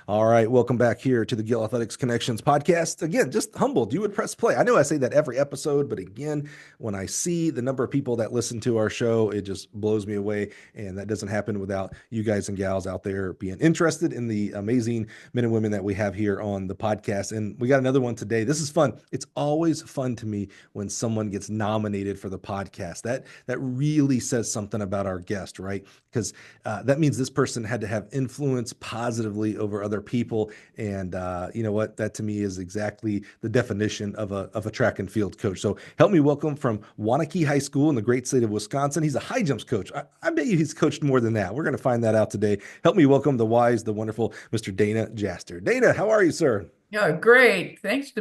All right, welcome back here to the Gill Athletics Connections podcast. Again, just humbled you would press play. I know I say that every episode, but again, when I see the number of people that listen to our show, it just blows me away. And that doesn't happen without you guys and gals out there being interested in the amazing men and women that we have here on the podcast. And we got another one today. This is fun. It's always fun to me when someone gets nominated for the podcast. That really says something about our guest, right? Because that means this person had to have influence positively over other people. And you know what? That to me is exactly the definition of a track and field coach. So help me welcome from Waunakee High School in the great state of Wisconsin. He's a high jumps coach. I bet you he's coached more than that. We're going to find that out today. Help me welcome the wise, the wonderful Mr. Dana Jaster. Dana, how are you, sir? Yeah, great. Thanks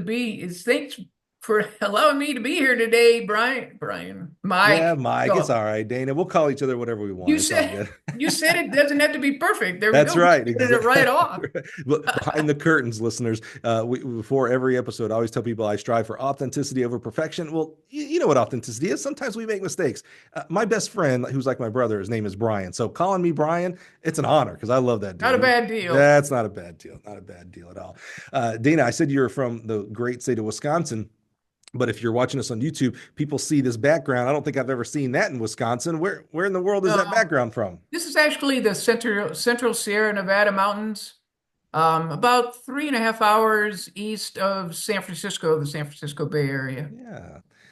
for allowing me to be here today, Yeah, Mike. Mike, it's So all right, Dana. We'll call each other whatever we want. you It's all said good. you said it doesn't have to be perfect. There we That's go. We right. started it right Exactly. off. Behind the curtains, listeners, before every episode, I always tell people I strive for authenticity over perfection. Well, you know what authenticity is. Sometimes we make mistakes. My best friend, who's like my brother, his name is Brian. So calling me Brian, it's an honor because I love that Not a dude. bad deal. That's not a bad deal. Not a bad deal at all. Dana, I said you're from the great state of Wisconsin. But if you're watching us on YouTube, people see this background. I don't think I've ever seen that in Wisconsin. Where in the world is that No, background from? this is actually the Central Sierra Nevada mountains, about 3.5 hours east of San Francisco, the San Francisco Bay Area.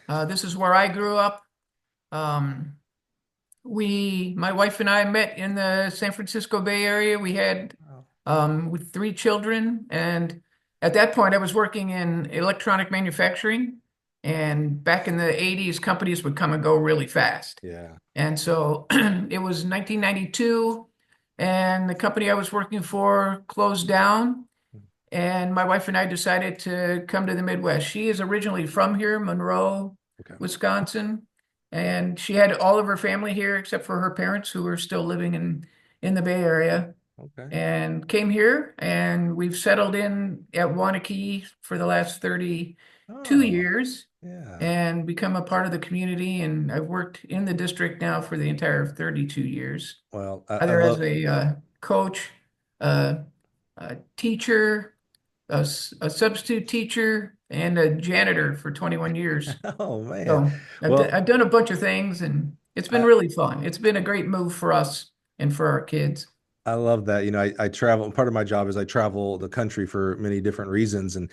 Yeah. This is where I grew up. Um, my wife and I met in the San Francisco Bay Area. We had Wow. with 3 children, and at that point, I was working in electronic manufacturing. And back in the 80s, companies would come and go really fast. Yeah. And so it was 1992, and the company I was working for closed down. And my wife and I decided to come to the Midwest. She is originally from here, Monroe, Okay. Wisconsin, and she had all of her family here except for her parents who were still living in the Bay Area, Okay. and came here, and we've settled in at Waunakee for the last 32 Oh, years yeah. and become a part of the community. And I've worked in the district now for the entire 32 years, Well, I either as love. a coach, uh, a teacher, a substitute teacher, and a janitor for 21 years. Oh man. So Well, I've done a bunch of things, and it's been I really fun. It's been a great move for us and for our kids. I love that. I travel. Part of my job is I travel the country for many different reasons, and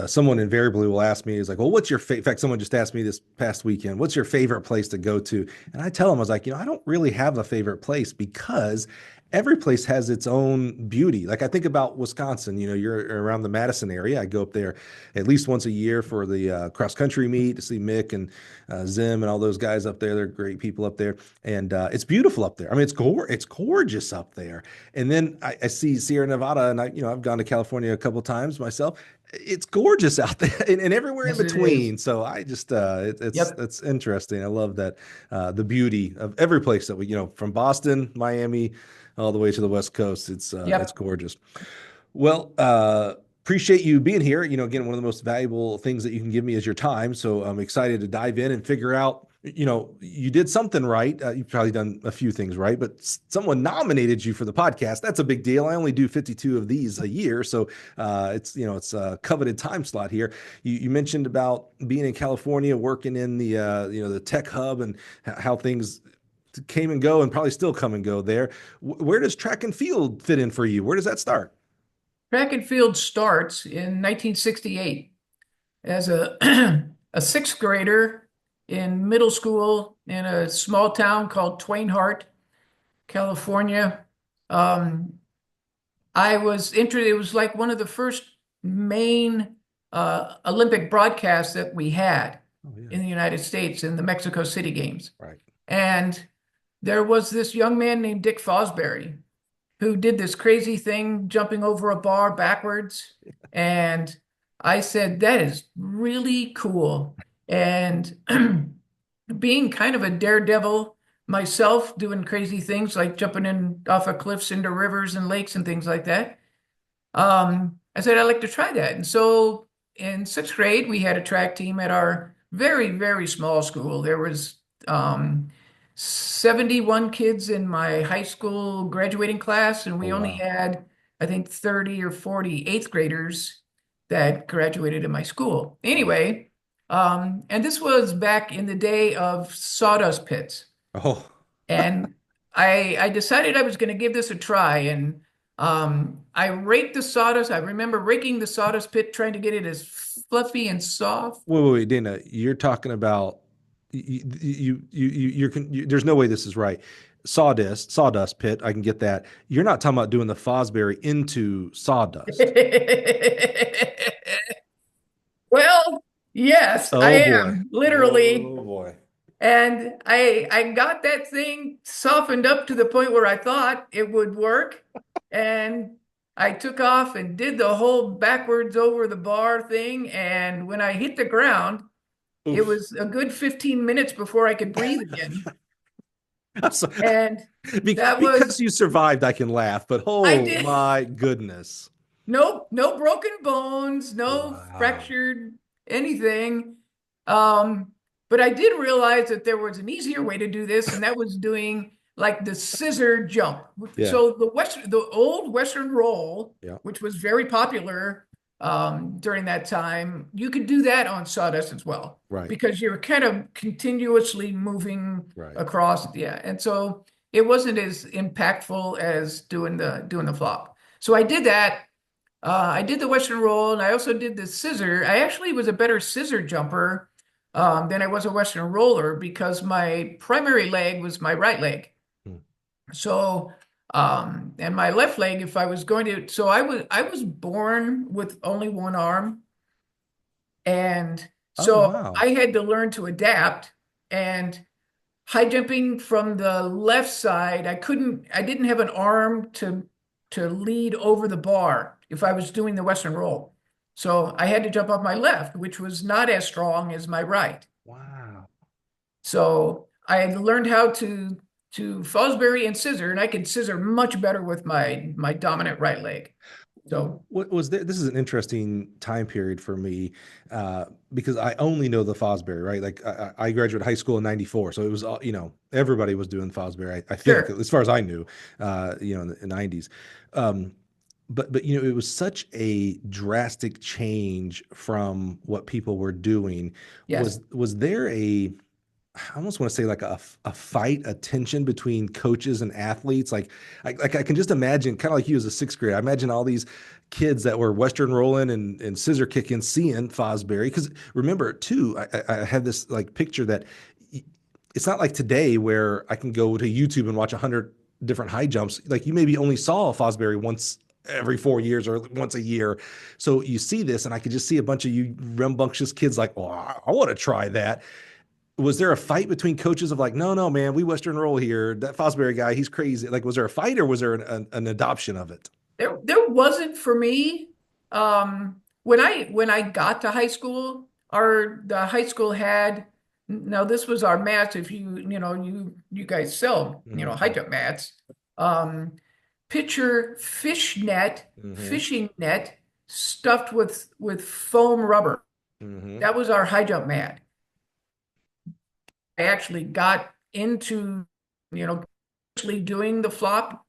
someone invariably will ask me, "Is like, well, what's your favorite?" In fact, someone just asked me this past weekend, "What's your favorite place to go to?" And I tell them, I was like, I don't really have a favorite place because every place has its own beauty. Like I think about Wisconsin. You're around the Madison area. I go up there at least once a year for the cross country meet to see Mick and Zim and all those guys up there. They're great people up there, and it's beautiful up there. I mean, it's gorgeous up there. And then I see Sierra Nevada, and I've gone to California a couple times myself. It's gorgeous out there, and everywhere in Yes, it is. between. So I just Yep. it's interesting. I love that the beauty of every place that we from Boston, Miami, all the way to the West Coast. It's Yep. gorgeous. Well, appreciate you being here. Again, one of the most valuable things that you can give me is your time. So I'm excited to dive in and figure out. You did something right. You've probably done a few things right, but someone nominated you for the podcast. That's a big deal. I only do 52 of these a year, so it's a coveted time slot here. You mentioned about being in California, working in the tech hub, and how things came and go, and probably still come and go there. Where does track and field fit in for you? Where does that start? Track and field starts in 1968 as a a sixth grader in middle school in a small town called Twain Harte, California. Um, I was interested. It was like one of the first main Olympic broadcasts that we had Oh yeah, in the United States in the Mexico City Games. right. And there was this young man named Dick Fosbury who did this crazy thing jumping over a bar backwards. And I said, that is really cool. And being kind of a daredevil myself, doing crazy things like jumping in off of cliffs into rivers and lakes and things like that. I said, I'd like to try that. And so in sixth grade, we had a track team at our very, very small school. There was 71 kids in my high school graduating class, and Oh we only wow. had I think 30 or 40 eighth graders that graduated in my school. Anyway, and this was back in the day of sawdust pits. Oh, And I decided I was going to give this a try. And I raked the sawdust. I remember raking the sawdust pit, trying to get it as fluffy and soft. wait, Dana, you're talking about there's no way this is right. Sawdust pit, I can get that. You're not talking about doing the Fosbury into sawdust. Well, yes, I Oh boy. am literally. Oh boy. And I got that thing softened up to the point where I thought it would work. And I took off and did the whole backwards over the bar thing. And when I hit the ground, it Oof. was a good 15 minutes before I could breathe again. I'm sorry. And that Because was, you survived, I can laugh, but I oh did. my goodness. No broken bones, no Wow. fractured anything. But I did realize that there was an easier way to do this, and that was doing like the scissor jump. Yeah. So the old Western roll, Yeah. which was very popular during that time, you could do that on sawdust as well Right. because you're kind of continuously moving Right. across. Yeah, and so it wasn't as impactful as doing the flop. So I did that. I did the Western roll and I also did the scissor. I actually was a better scissor jumper than I was a Western roller because my primary leg was my right leg. Hmm. So, and my left leg, if I was going to, so I was born with only one arm. And Oh so wow. I had to learn to adapt. And high jumping from the left side, I didn't have an arm to lead over the bar if I was doing the Western roll. So I had to jump off my left, which was not as strong as my right. Wow. So I had learned how to Fosbury and scissor, and I could scissor much better with my dominant right leg. So What was there? This is an interesting time period for me because I only know the Fosbury, right? Like I graduated high school in '94, so it was everybody was doing Fosbury. I think sure. as far as I knew, in the '90s. Um, but it was such a drastic change from what people were doing. Yes. Was there I almost want to say like a fight, a tension between coaches and athletes. I can just imagine, kind of like you as a sixth grader. I imagine all these kids that were Western rolling and scissor kicking, seeing Fosbury. Because remember, too, I have this like picture that it's not like today where I can go to YouTube and watch 100 different high jumps. Like you maybe only saw Fosbury once every 4 years or once a year. So you see this, and I could just see a bunch of you rambunctious kids like, oh, I want to try that. Was there a fight between coaches of like, no, man, we Western roll here. That Fosbury guy, he's crazy. Like, was there a fight or was there an adoption of it? There wasn't for me. When I got to high school, the high school had now this was our mats. If you guys sell high Mm-hmm. jump mats, um, picture Mm-hmm. fishing net stuffed with foam rubber. Mm-hmm. That was our high jump mat. I actually got into actually doing the flop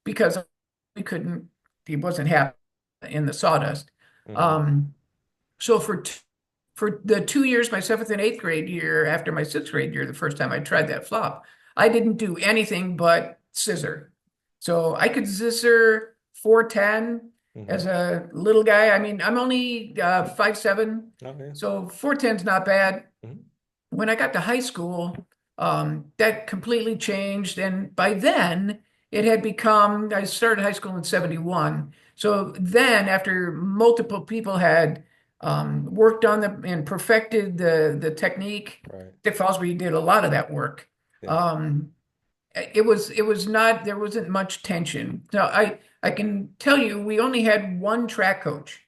because we couldn't. He wasn't happy in the sawdust. Mm-hmm. Um, so for the 2 years, my seventh and eighth grade year, after my sixth grade year, the first time I tried that flop, I didn't do anything but scissor. So I could scissor 410 Mm-hmm. as a little guy. I mean, I'm only 5'7", Okay. so 410's not bad. Mm-hmm. When I got to high school, that completely changed. And by then, it had become, I started high school in 71. So then, after multiple people had worked on and perfected the technique, Right. Dick Fosbury did a lot of that work. Yeah. Um, it was not, there wasn't much tension. So I can tell you, we only had one track coach,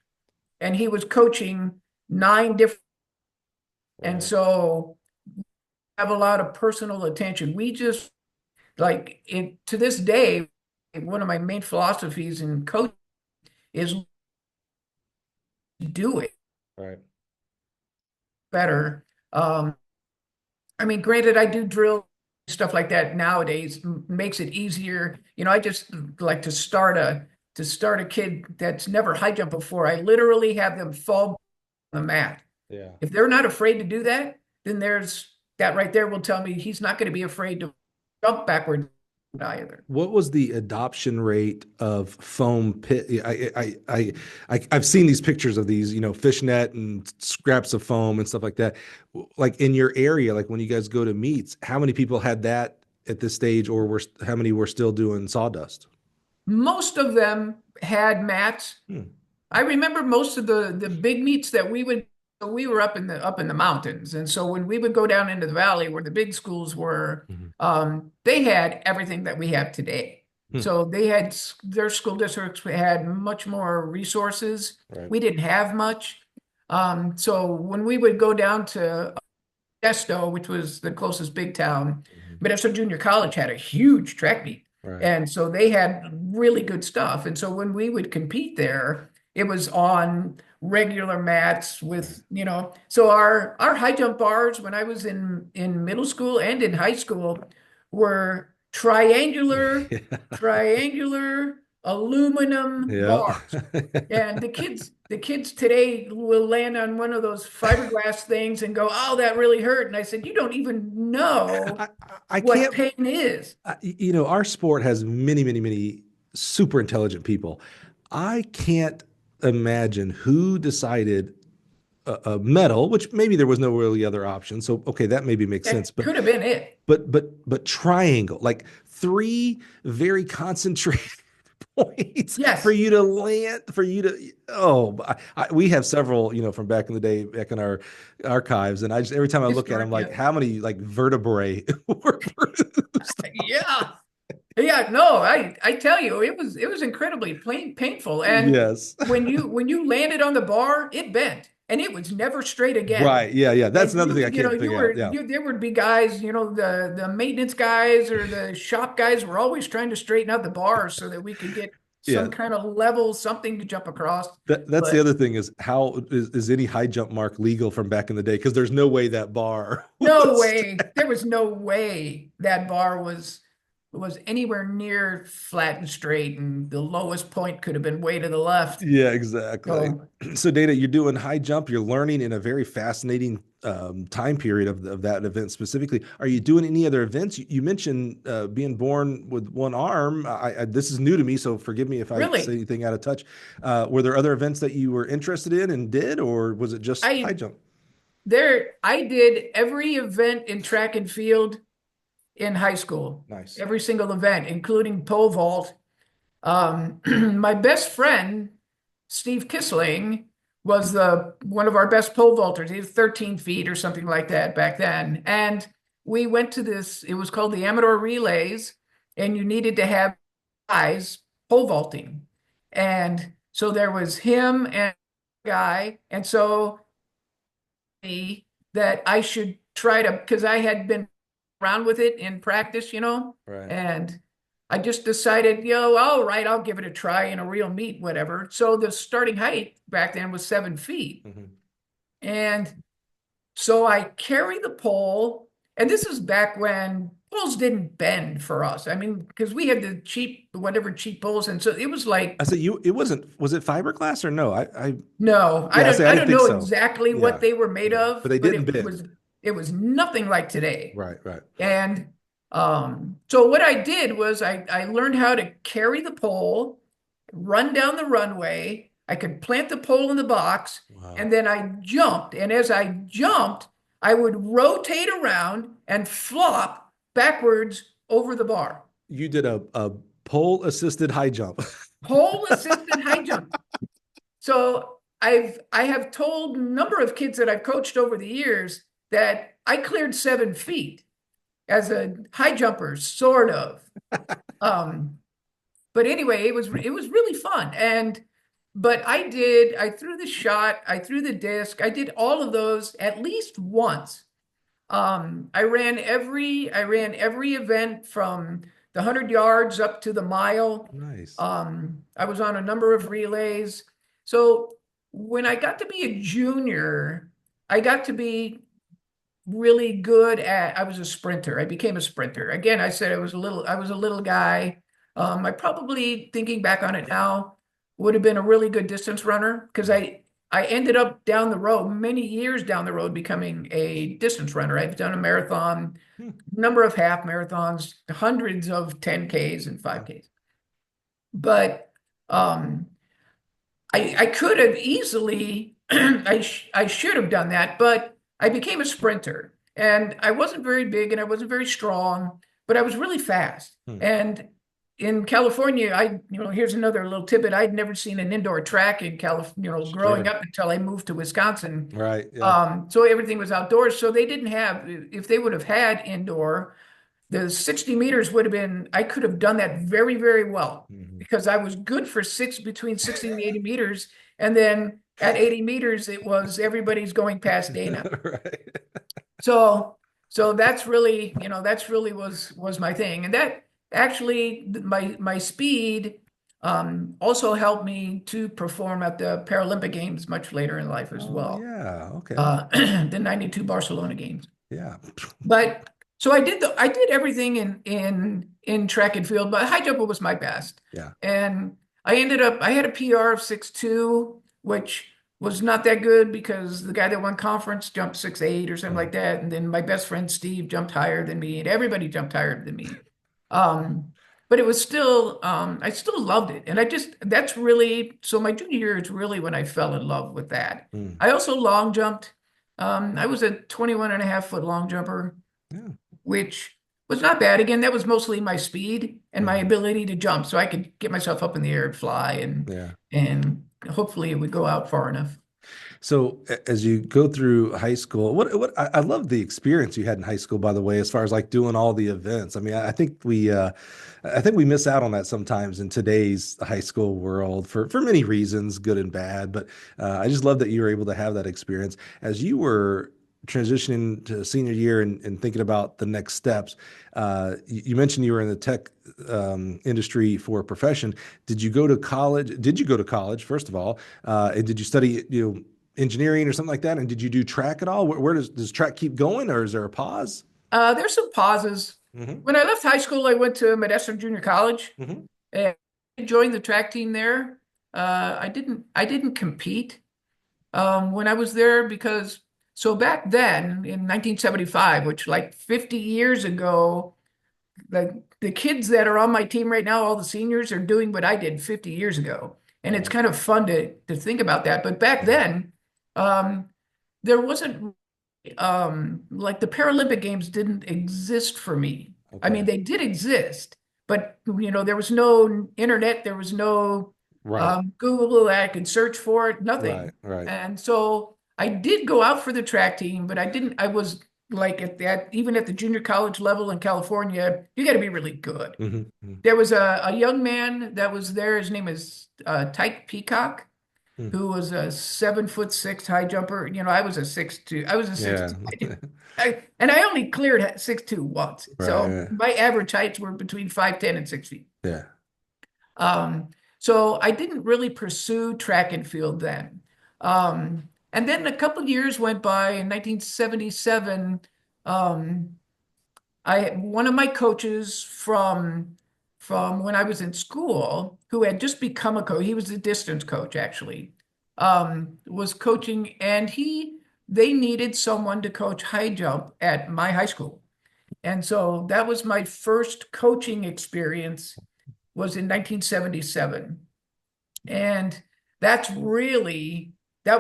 and he was coaching 9 different. And Right. so have a lot of personal attention. We just like it to this day, one of my main philosophies in coaching is do it Right. better. I mean, granted, I do drill stuff like that nowadays, makes it easier. I just like to start to start a kid that's never high jumped before, I literally have them fall on the mat. Yeah. If they're not afraid to do that, then there's that right there will tell me he's not going to be afraid to jump backwards either. What was the adoption rate of foam pit? I've seen these pictures of these, fishnet and scraps of foam and stuff like that. Like in your area, like when you guys go to meets, how many people had that at this stage, or how many were still doing sawdust? Most of them had mats. Hmm. I remember most of the big meets that we were up in the mountains, and so when we would go down into the valley where the big schools were, Mhm. they had everything that we have today. Hmm. So their school districts had much more resources. Right. We didn't have much. So when we would go down to Esto, which was the closest big town, Mhm. Modesto Junior College had a huge track meet. Right. And so they had really good stuff. And so when we would compete there, it was on regular mats with, so our high jump bars when I was in middle school and in high school were triangular aluminum Yeah. bars. And the kids today will land on one of those fiberglass things and go, "Oh, that really hurt." And I said, "You don't even know I, I what can't, pain is." our sport has many, many, many super intelligent people. I can't imagine who decided a medal, which maybe there was no really other option. So, okay, that maybe makes sense. That But could have been it. but triangle, like three very concentrated points for Yes. you to land, for you to, oh, we have several, from back in the day, back in our archives. And I just, every time I look at them, Historic, like yeah. how many like vertebrae were bruised? Yeah. Yeah, no, I tell you, it was incredibly painful. And Yes. when you landed on the bar, it bent and it was never straight again. Right. Yeah. Yeah. That's And another thing I you know, can't you figure out. were Yeah. there would be guys, the maintenance guys or the shop guys were always trying to straighten out the bars so that we could get Yeah. some kind of level, something to jump across. That's the But other thing is how is any high jump mark legal from back in the day? Because there's no way that bar no was. way, there was no way that bar was anywhere near flat and straight, and the lowest point could have been way to the left. Yeah, exactly. So So, Dana, you're doing high jump. You're learning in a very fascinating time period of that event specifically. Are you doing any other events? You mentioned being born with one arm. This is new to me, so forgive me if I say really, anything out of touch. Were there other events that you were interested in and did, or was it just high I jump? I did every event in track and field in high school, Nice. every single event, including pole vault. My best friend, Steve Kissling, was the one of our best pole vaulters. He was 13 feet or something like that back then. And we went to this, it was called the Amador Relays, and you needed to have guys pole vaulting. And so there was him and a guy. And so that I should try to, because I had been around with it in practice, Right. and I just decided, all right, I'll give it a try in a real meet, whatever. So the starting height back then was 7 feet. Hmm. And so I carry the pole, and this is back when poles didn't bend for us. I mean, because we had the cheap, whatever cheap poles, and so it was like, I said it wasn't, was it fiberglass or no? no, I Yeah, don't I I didn't don't think know so. exactly Yeah. what they were made Yeah. of, But they but didn't it bend. was it was nothing like today. Right. Right. And so what I did was I learned how to carry the pole, run down the runway. I could plant the pole in the box, Wow. and then I jumped. And as I jumped, I would rotate around and flop backwards over the bar. You did a pole assisted high jump. Pole assisted high jump. So I have told a number of kids that I've coached over the years that I cleared 7 feet as a high jumper, sort of. Um, but anyway, it was really fun. But I threw the shot, I threw the disc, I did all of those at least once. I ran every event from the 100 yards up to the mile. Nice. I was on a number of relays. So when I got to be a junior, I got to be really good I was a sprinter. I became a sprinter. Again, I said I was a little guy. I probably, thinking back on it now, would have been a really good distance runner because I ended up down the road, many years down the road, becoming a distance runner. I've done a marathon, Hmm. number of half marathons, hundreds of 10Ks and Wow. 5Ks. But um, I could have easily, I should have done that, but I became a sprinter and I wasn't very big and I wasn't very strong, but I was really fast. Hmm. And in California, here's another little tidbit. I'd never seen an indoor track in California, growing Sure. up until I moved to Wisconsin. Right. Yeah. So everything was outdoors. So they didn't have, if they would have had indoor, the 60 meters would have been, I could have done that very, very well Mhm. because I was good for between 60 and 80 meters. And then at 80 meters, it was everybody's going past Dana. Right. So, so that's really was my thing. And that actually, my speed also helped me to perform at the Paralympic Games much later in life as Oh well. yeah. Okay. The 92 Barcelona Games. Yeah. But so I did everything in track and field, but high jump was my best. Yeah. And I had a PR of 6'2", which was not that good because the guy that won conference jumped 6'8" or something Mhm. like that. And then my best friend Steve jumped higher than me, and everybody jumped higher than me. Um, but it was still I still loved it. And that's really, so my junior year is really when I fell in love with that. Mm. I also long jumped. I was a 21 and a half foot long jumper, Yeah. which was not bad. Again, that was mostly my speed and my Mhm. ability to jump, so I could get myself up in the air and fly, Yeah. and hopefully it would go out far enough. So as you go through high school, I love the experience you had in high school, by the way, as far as like doing all the events. I mean, I think we miss out on that sometimes in today's high school world for many reasons, good and bad. But I just love that you were able to have that experience as you were transitioning to senior year and thinking about the next steps. You mentioned you were in the tech industry for a profession. Did you go to college? Did you go to college, first of all? And did you study, engineering or something like that? And did you do track at all? Where does track keep going, or is there a pause? There's some pauses. Hmm. When I left high school, I went to Modesto Junior College Hmm. and joined the track team there. I didn't compete when I was there because so back then in 1975, which like 50 years ago, the kids that are on my team right now, all the seniors are doing what I did 50 years ago. And it's Right. kind of fun to think about that. But back Mhm. then, um, there wasn't like the Paralympic Games didn't exist for me. I Okay. mean, they did exist, but there was no internet, there was no Right. Google that I could search for it, Right. nothing. Right. And so I did go out for the track team, but I was like at that, even at the junior college level in California, you got to be really good. Hmm. Hmm. There was a young man that was there. His name is Tyke Peacock, who was a 7'6" high jumper. I was a 6'2". I was a six Yeah. two. And I only cleared 6'2" once. Right. So Yeah. my average heights were between 5'10" and 6 feet. Yeah. Um, so I didn't really pursue track and field then. And then a couple of years went by. In 1977, um, one of my coaches from when I was in school, who had just become a coach, he was a distance coach actually, was coaching, and they needed someone to coach high jump at my high school. And so that was my first coaching experience, was in 1977. And that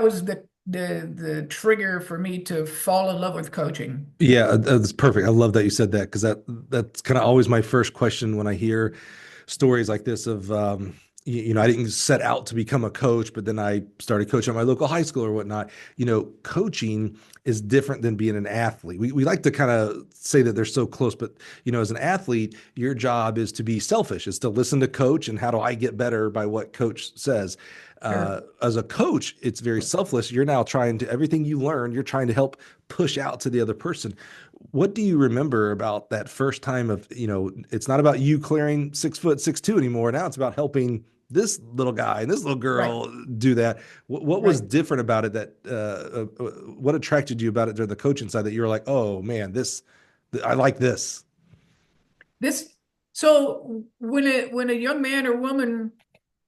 was the trigger for me to fall in love with coaching. Yeah, that's perfect. I love that you said that because that's kind of always my first question when I hear stories like this of I didn't set out to become a coach, but then I started coaching at my local high school or whatnot. Coaching is different than being an athlete. We like to kind of say that they're so close, but as an athlete, your job is to be selfish, is to listen to coach and how do I get better by what coach says. Sure. As a coach, it's very selfless. You're now trying to, everything you learn, you're trying to help push out to the other person. What do you remember about that first time of, it's not about you clearing 6'6" anymore. Now it's about helping this little guy and this little Right, girl do that. What was right. different about it what attracted you about it during the coaching side that you were like, oh man, I like this. This So when a young man or woman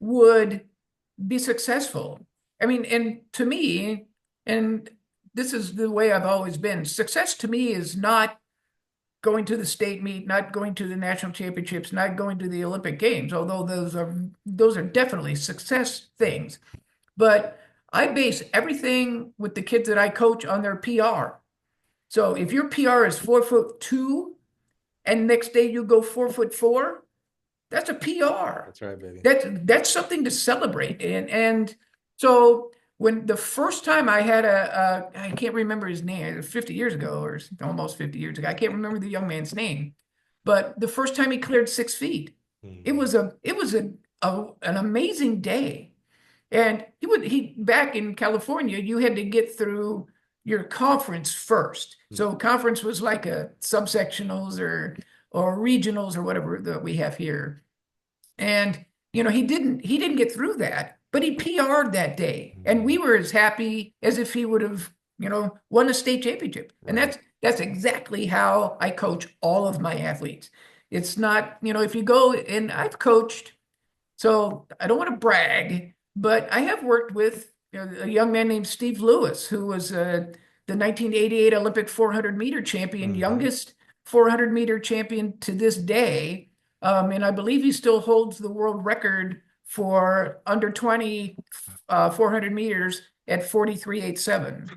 would be successful, I mean, and to me, and this is the way I've always been, success to me is not going to the state meet, not going to the national championships, not going to the Olympic Games, although those are definitely success things. But I base everything with the kids that I coach on their PR. So if your PR is 4'2" and next day you go 4'4", that's a PR. That's right, baby. That's something to celebrate. And so when the first time I had I can't remember his name, it was 50 years ago or almost 50 years ago. I can't remember the young man's name, but the first time he cleared 6 feet, it was an amazing day. And he back in California, you had to get through your conference first. So conference was like a subsectionals or regionals or whatever that we have here. And he didn't get through that, but he PR'd that day. And we were as happy as if he would have, won a state championship. And that's exactly how I coach all of my athletes. It's not, if you go, and I've coached, so I don't want to brag, but I have worked with a young man named Steve Lewis, who was the 1988 Olympic 400-meter champion, youngest 400-meter champion to this day. And I believe he still holds the world record for under 20 400 meters at 43.87.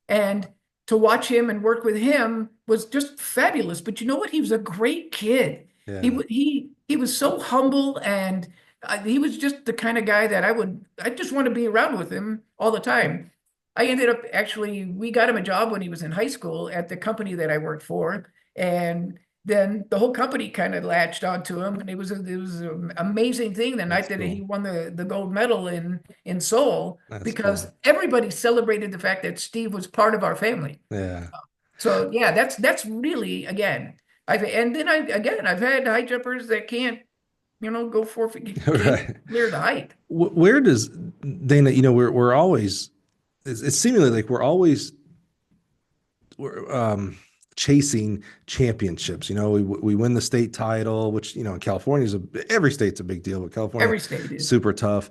And to watch him and work with him was just fabulous. But you know what? He was a great kid. Yeah. He was so humble, and he was just the kind of guy that I just want to be around with him all the time. I ended up we got him a job when he was in high school at the company that I worked for. And then the whole company kind of latched onto him. And it was an amazing thing the night that he won the gold medal in Seoul, because everybody celebrated the fact that Steve was part of our family. Yeah. So yeah, that's really, again, I've had high jumpers that can't, go 4 feet, can't clear the height. Where does Dana, we're always, it's seemingly like we're chasing championships. We win the state title, which, in California every state's a big deal, but California, Every state is super tough.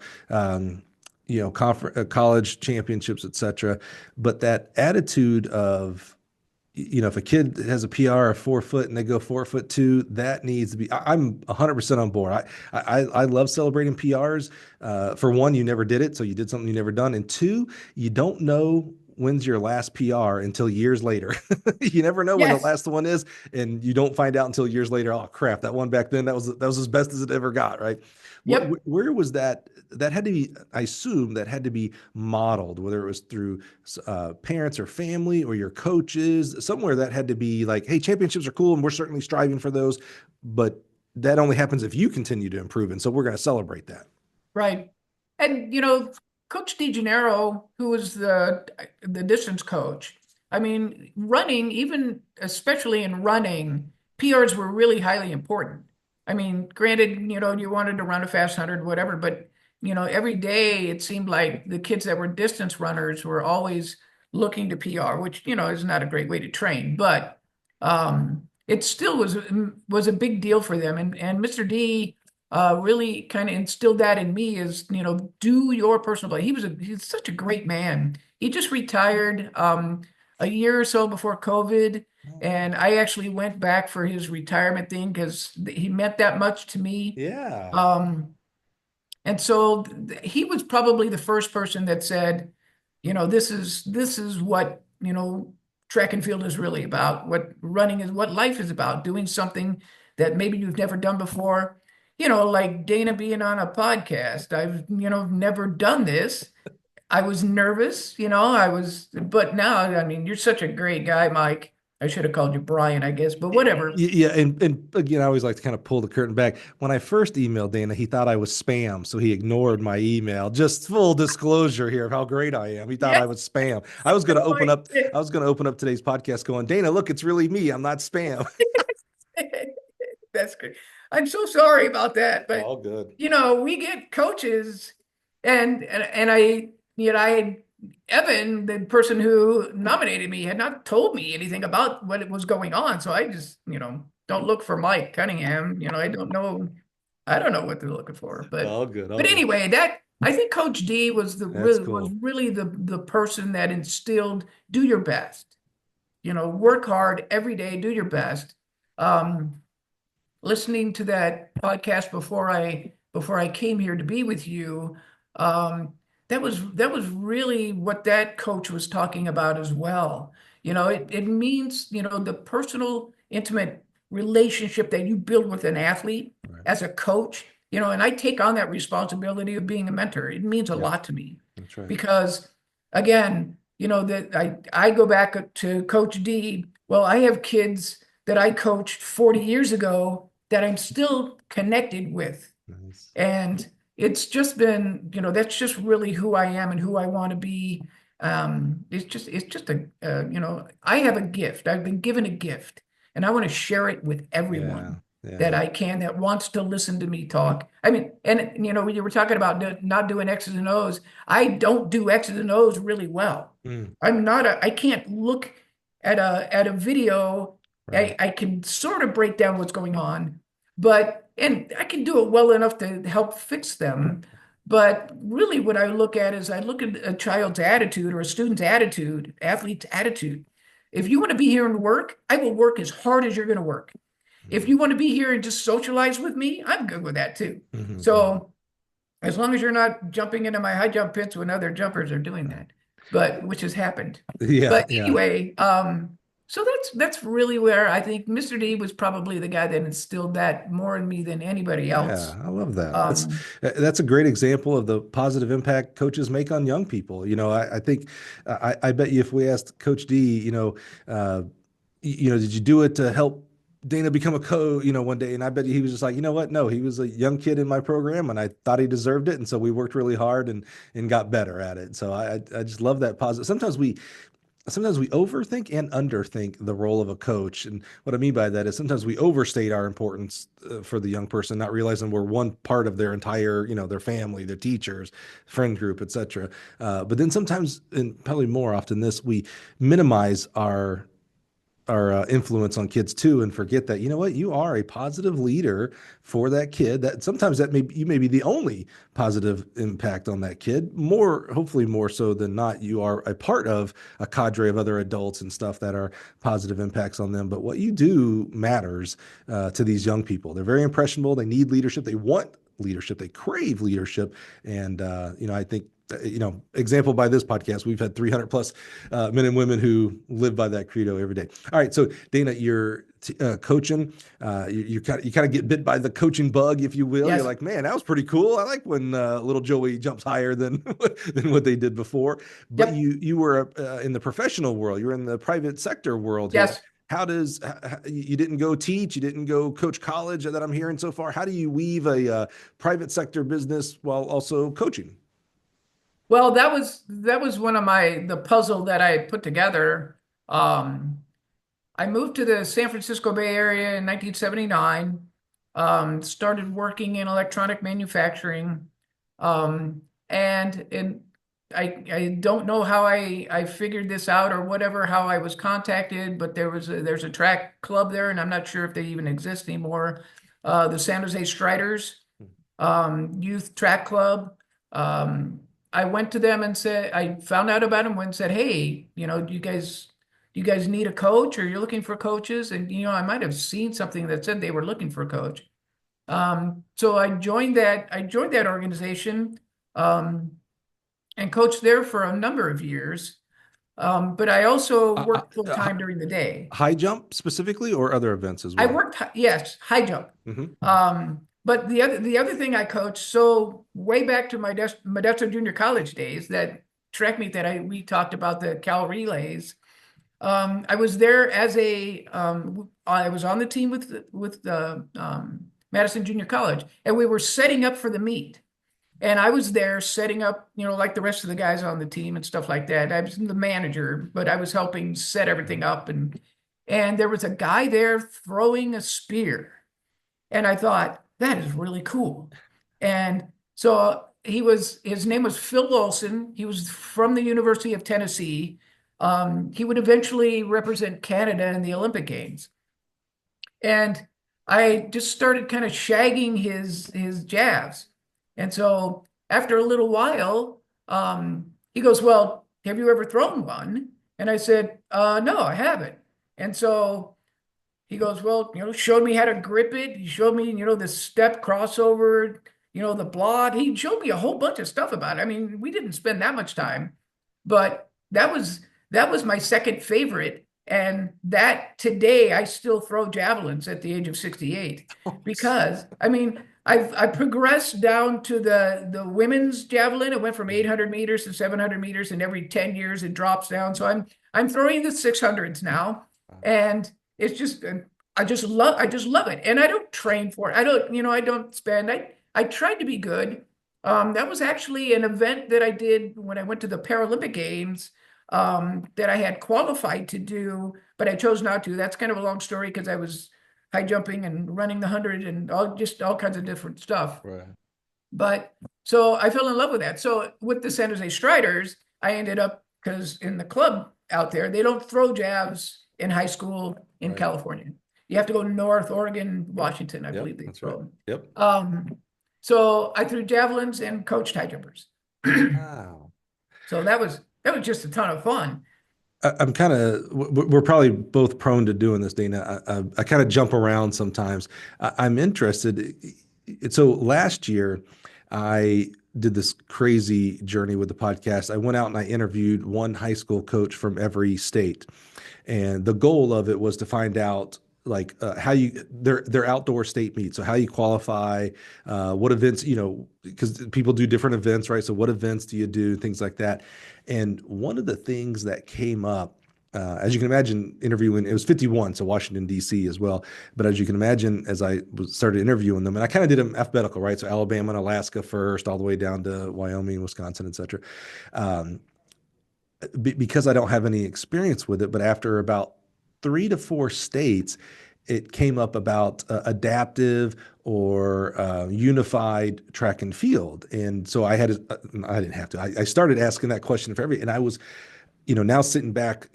College championships, etc. But that attitude of, if a kid has a PR of 4 foot and they go 4'2", that needs to be. I'm 100% on board. I love celebrating PRs. For one, you never did it, so you did something you never done, and two, you don't know when's your last PR until years later. You never know when the last one is, and you don't find out until years later. Oh crap, that one back then, that was as best as it ever got, right? Yep. Where was that? That had to be, I assume that had to be modeled, whether it was through parents or family or your coaches, somewhere that had to be like, hey, championships are cool and we're certainly striving for those, but that only happens if you continue to improve. And so we're going to celebrate that. Right. And, Coach DeGennaro, who was the distance coach, I mean, running, even especially in running, PRs were really highly important. I mean, granted, you wanted to run a fast 100, whatever, but, every day it seemed like the kids that were distance runners were always looking to PR, which, is not a great way to train, but it still was a big deal for them. And Mr. D really kind of instilled that in me, is, do your personal play. He's such a great man. He just retired a year or so before COVID. And I actually went back for his retirement thing because he meant that much to me. Yeah. And so he was probably the first person that said, this is what, track and field is really about, what running is, what life is about, doing something that maybe you've never done before. Like Dana being on a podcast. I've, never done this. I was nervous, but now, I mean, you're such a great guy, Mike. I should have called you Brian, I guess, but whatever. Yeah, and again, I always like to kind of pull the curtain back. When I first emailed Dana, he thought I was spam, so he ignored my email. Just full disclosure here of how great I am. He thought I was spam. I was going to open up. I was going to open up today's podcast, going, Dana, look, it's really me. I'm not spam. That's good. I'm so sorry about that, but all good. We get coaches, and I had Evan, the person who nominated me, had not told me anything about what was going on. So I just, don't don't look for Mike Cunningham. I don't know what they're looking for, All good, all but good. anyway, I think Coach D was That's was cool. really the person that instilled do your best. Work hard every day, do your best. Um, Listening to that podcast before I came here to be with you, um, that was really what that coach was talking about as well. It means, the personal, intimate relationship that you build with an athlete Right. as a coach, and I take on that responsibility of being a mentor. It means a Yeah, lot to me that's right. because, again, that I go back to Coach D. Well, I have kids that I coached 40 years ago that I'm still connected with. Nice. And it's just been, that's just really who I am and who I want to be. It's just I have a gift. I've been given a gift, and I want to share it with Yeah, everyone that yeah. I can that wants to listen to me talk. I mean, and when you were talking about not doing X's and O's, I don't do X's and O's really well. Mm, I can't look at a video. right. I can sort of break down what's going on, and I can do it well enough to help fix them. But really, what I look at is I look at a child's attitude or a student's attitude, athlete's attitude. If you want to be here and work, I will work as hard as you're going to work. If Mhm. you want to be here and just socialize with me, I'm good with that too. Mhm, mhm. So as long as you're not jumping into my high jump pits when other jumpers are doing that, but which has happened. Yeah, But yeah. anyway, so that's really where I think Mr. D was probably the guy that instilled that more in me than anybody else. Yeah, I love that. Um, That's a great example of the positive impact coaches make on young people. I think I bet you if we asked Coach D, did you do it to help Dana become a coach, one day? And I bet you he was just like, you know what? No, he was a young kid in my program and I thought he deserved it. And so we worked really hard and got better at it. So I just love that positive. Sometimes we overthink and underthink the role of a coach. And what I mean by that is sometimes we overstate our importance for the young person, not realizing we're one part of their entire, their family, their teachers, friend group, etc. But then sometimes, and probably more often this, we minimize our influence on kids too and forget that you are a positive leader for that kid, that sometimes you may be the only positive impact on that kid, more hopefully more so than not you are a part of a cadre of other adults and stuff that are positive impacts on them. But what you do matters to these young people. They're very impressionable, they need leadership, they want leadership, they crave leadership. And I think example by this podcast, we've had 300 plus men and women who live by that credo every day. All right, so Dana, you're coaching. You kind of get bit by the coaching bug, if you will. You're yes. like, man, that was pretty cool. I like when little Joey jumps higher than than what they did before. But Yep. you were in the professional world. You were in the private sector world here. Yes. How does you didn't go teach, you didn't go coach college that I'm hearing so far? How do you weave a private sector business while also coaching? Well, that was one of the puzzle that I put together. Um, I moved to the San Francisco Bay Area in 1979, started working in electronic manufacturing. And I don't know how I figured this out or whatever, how I was contacted, but there's a track club there, and I'm not sure if they even exist anymore. The San Jose Striders, youth track club. Um, I went to them and said, I found out about them and said, hey, do you guys need a coach or you're looking for coaches? And, I might have seen something that said they were looking for a coach. So I joined that organization, um, and coached there for a number of years. But I also Uh, worked full time during the day. high jump specifically, or other events as I well? worked, yes, high jump. Hmm. But the other thing I coached, so way back to my Modesto Junior College days, that track meet that we talked about, the Cal Relays. I was there I was on the team with Madison Junior College, and we were setting up for the meet. And I was there setting up, like the rest of the guys on the team and stuff like that. I was the manager, but I was helping set everything up. And there was a guy there throwing a spear. And I thought, that is really cool. And so his name was Phil Olson. He was from the University of Tennessee. He would eventually represent Canada in the Olympic Games. And I just started kind of shagging his jabs. And so after a little while, he goes, "Well, have you ever thrown one?" And I said, "No, I haven't." And so he goes, "Well, showed me how to grip it. He showed me, the step crossover, the blot. He showed me a whole bunch of stuff about it. I mean, we didn't spend that much time, but that was my second favorite. And that today I still throw javelins at the age of 68 because I mean I progressed down to the women's javelin. It went from 800 meters to 700 meters, and every 10 years it drops down. So I'm throwing the 600s now, and it's just I just love it, and I don't train for it. I don't spend. I tried to be good. That was actually an event that I did when I went to the Paralympic Games, that I had qualified to do, but I chose not to. That's kind of a long story because I was high jumping and running the 100 and all kinds of different stuff. Right. But so I fell in love with that. So with the San Jose Striders, I ended up, because in the club out there, they don't throw jabs in high school in Right. California. You have to go north, Oregon, Washington, I Yep. believe they That's right. throw. Yep. So I threw javelins and coached high jumpers. Wow. So that was just a ton of fun. I'm kind of, we're probably both prone to doing this, Dana. I kind of jump around sometimes. I'm interested. So last year, I did this crazy journey with the podcast. I went out and I interviewed one high school coach from every state. And the goal of it was to find out like how you their outdoor state meet. So how you qualify, what events, because people do different events, right? So what events do you do, things like that. And one of the things that came up, as you can imagine, interviewing, it was 51, so Washington, D.C. as well. But as you can imagine, as I started interviewing them, and I kind of did them alphabetical, right? So Alabama and Alaska first, all the way down to Wyoming, Wisconsin, et cetera. Um, because I don't have any experience with it, but after about 3 to 4 states, it came up about adaptive or unified track and field. And so I didn't have to, I started asking that question for and I was, now sitting back,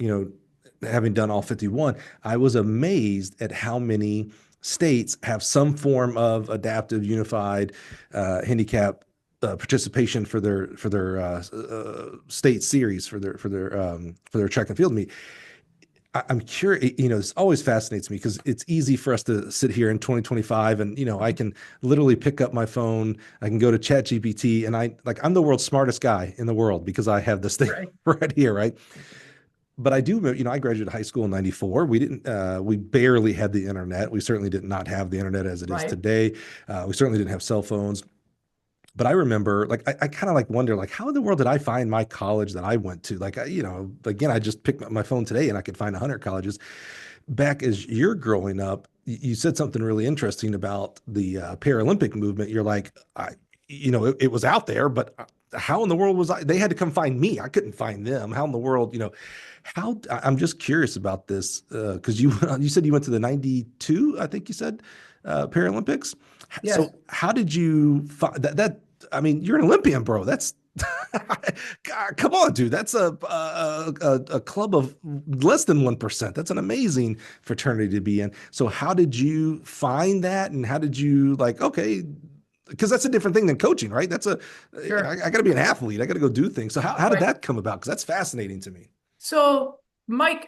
having done all 51, I was amazed at how many states have some form of adaptive unified handicap participation for their state series for their track and field meet. I'm curious, this always fascinates me because it's easy for us to sit here in 2025 and, I can literally pick up my phone. I can go to ChatGPT and I'm the world's smartest guy in the world because I have this thing Right. right here, right? But I do, I graduated high school in 94. We barely had the internet. We certainly did not have the internet as it is Right. today. We certainly didn't have cell phones. But I remember, like, I kind of like wonder, like, how in the world did I find my college that I went to? Like, again, I just picked up my phone today and I could find 100 colleges. Back as you're growing up, you said something really interesting about the Paralympic movement. You're like, it was out there, but how in the world was I? They had to come find me. I couldn't find them. How in the world, I'm just curious about this because you said you went to the 92, I think you said, Paralympics. Yes. So how did you find that? I mean, you're an Olympian, bro. That's God, come on, dude. That's a club of less than 1%. That's an amazing fraternity to be in. So how did you find that, and how did you like? Okay, because that's a different thing than coaching, right? Sure. I got to be an athlete. I got to go do things. So how did Right. that come about? Because that's fascinating to me. So, Mike,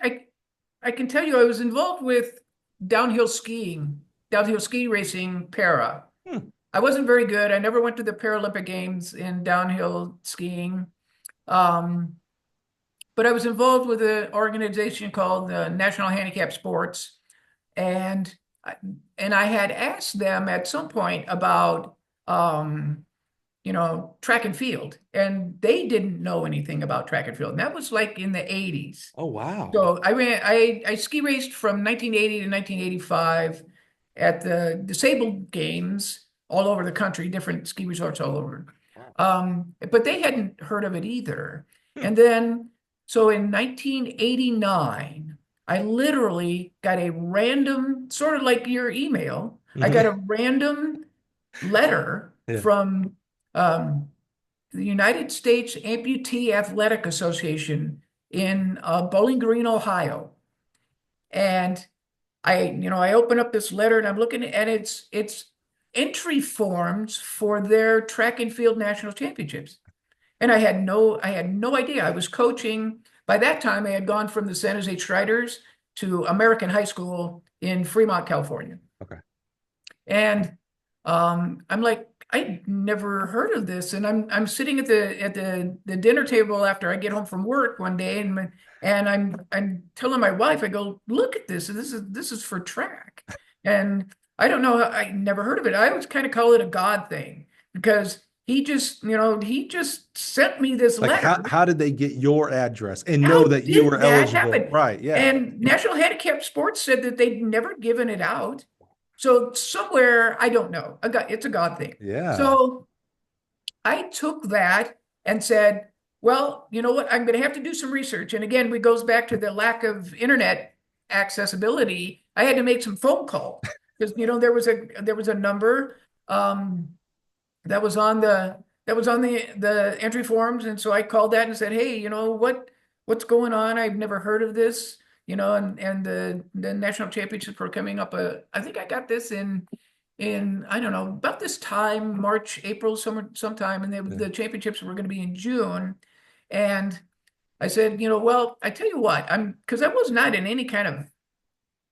I can tell you I was involved with downhill skiing, downhill ski racing, para. Hmm. I wasn't very good. I never went to the Paralympic Games in downhill skiing. Um, but I was involved with an organization called the National Handicap Sports, and I- and I had asked them at some point about track and field, and they didn't know anything about track and field. And that was like in the 80s. Oh, wow. So I ski raced from 1980 to 1985 at the disabled games all over the country, different ski resorts all over. Wow. But they hadn't heard of it either. Hmm. And then, so in 1989, I literally got a random, sort of like your email, I got a random letter Yeah. from um, the United States Amputee Athletic Association in Bowling Green, Ohio. And I open up this letter and I'm looking and it's entry forms for their track and field national championships. And I had no idea. I was coaching. By that time, I had gone from the San Jose Striders to American High School in Fremont, California. Okay. And I'm like, I never heard of this. And I'm sitting at the dinner table after I get home from work one day, and I'm telling my wife, I go, look at this. This is for track. And I don't know, I never heard of it. I always kind of call it a God thing because he just sent me this Like letter. how did they get your address and know How that you did were that eligible? happen? Right. Yeah. And National Handicap Sports said that they'd never given it out. So somewhere, I don't know. It's a God thing. Yeah. So I took that and said, well, you know what? I'm going to have to do some research. And again, it goes back to the lack of internet accessibility. I had to make some phone calls because there was a number that was on the entry forms, and so I called that and said, hey, what's going on? I've never heard of this, and the national championships were coming up. I think I got this in I don't know, about this time, March, April, sometime, and Yeah. the championships were going to be in June. And I said, well, I tell you what, because I was not in any kind of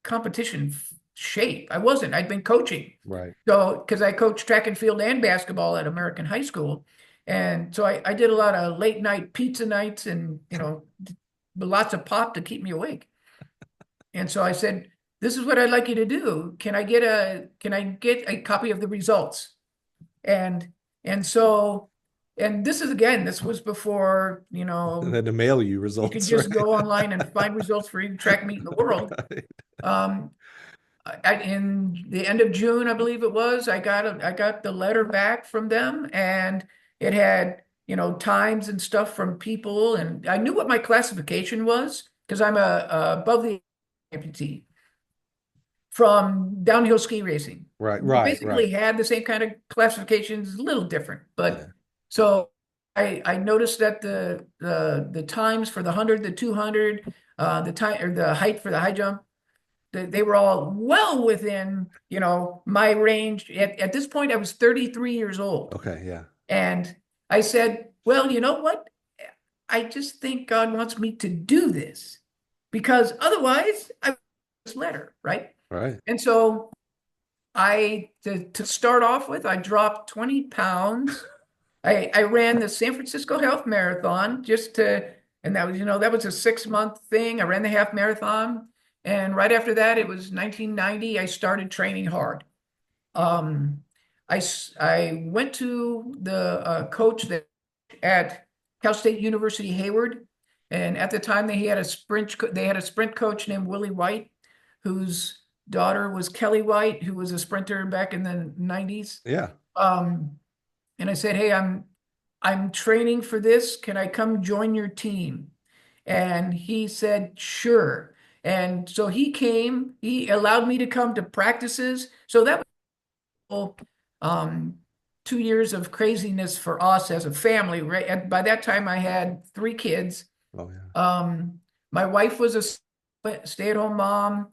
competition shape. I wasn't. I'd been coaching. Right. So, because I coached track and field and basketball at American High School. And so I did a lot of late night pizza nights and, lots of pop to keep me awake. And so I said, this is what I'd like you to do. Can I get a copy of the results? And so, and this was before, And then to mail you you results. could just Right? go online and find results for any track meet in the world. Right. Um, in the end of June, I believe it was, I got the letter back from them, and it had, times and stuff from people, and I knew what my classification was because I'm above the amputee from downhill ski racing. Right. We Right. basically Right. had the same kind of classifications, a little different, but Yeah. so I noticed that the times for the 100, the 200, the time or the height for the high jump, they were all well within, my range. At this point, I was 33 years old. Okay. Yeah. And I said, well, you know what? I just think God wants me to do this because otherwise I would this letter, right? Right. And so to start off with, I dropped 20 pounds. I ran the San Francisco Half Marathon and that was a 6-month thing. I ran the half marathon. And right after that, it was 1990, I started training hard. I went to the coach at Cal State University Hayward, and at the time they had a sprint coach named Willie White, whose daughter was Kelly White, who was a sprinter back in the 90s. Yeah. And I said, hey, I'm training for this. Can I come join your team? And he said, sure. And so he allowed me to come to practices. So that was 2 years of craziness for us as a family, right? And by that time I had 3 kids. Oh yeah. My wife was a stay-at-home mom,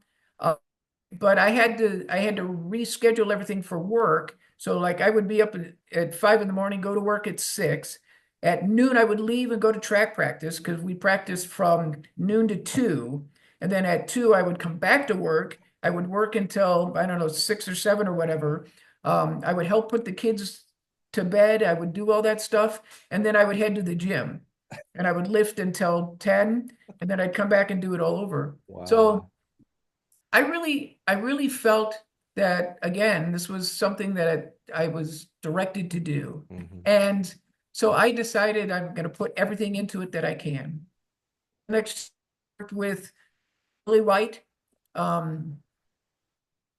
but I had to reschedule everything for work. So like I would be up at 5 a.m, go to work at 6. At noon, I would leave and go to track practice because we practiced from noon to 2. And then at 2, I would come back to work. I would work until, I don't know, 6 or 7 or whatever. I would help put the kids to bed. I would do all that stuff. And then I would head to the gym and I would lift until 10. And then I'd come back and do it all over. Wow. So I really felt that, again, this was something that I was directed to do. Mm-hmm. And so I decided I'm going to put everything into it that I can. Next, worked with Billy White. And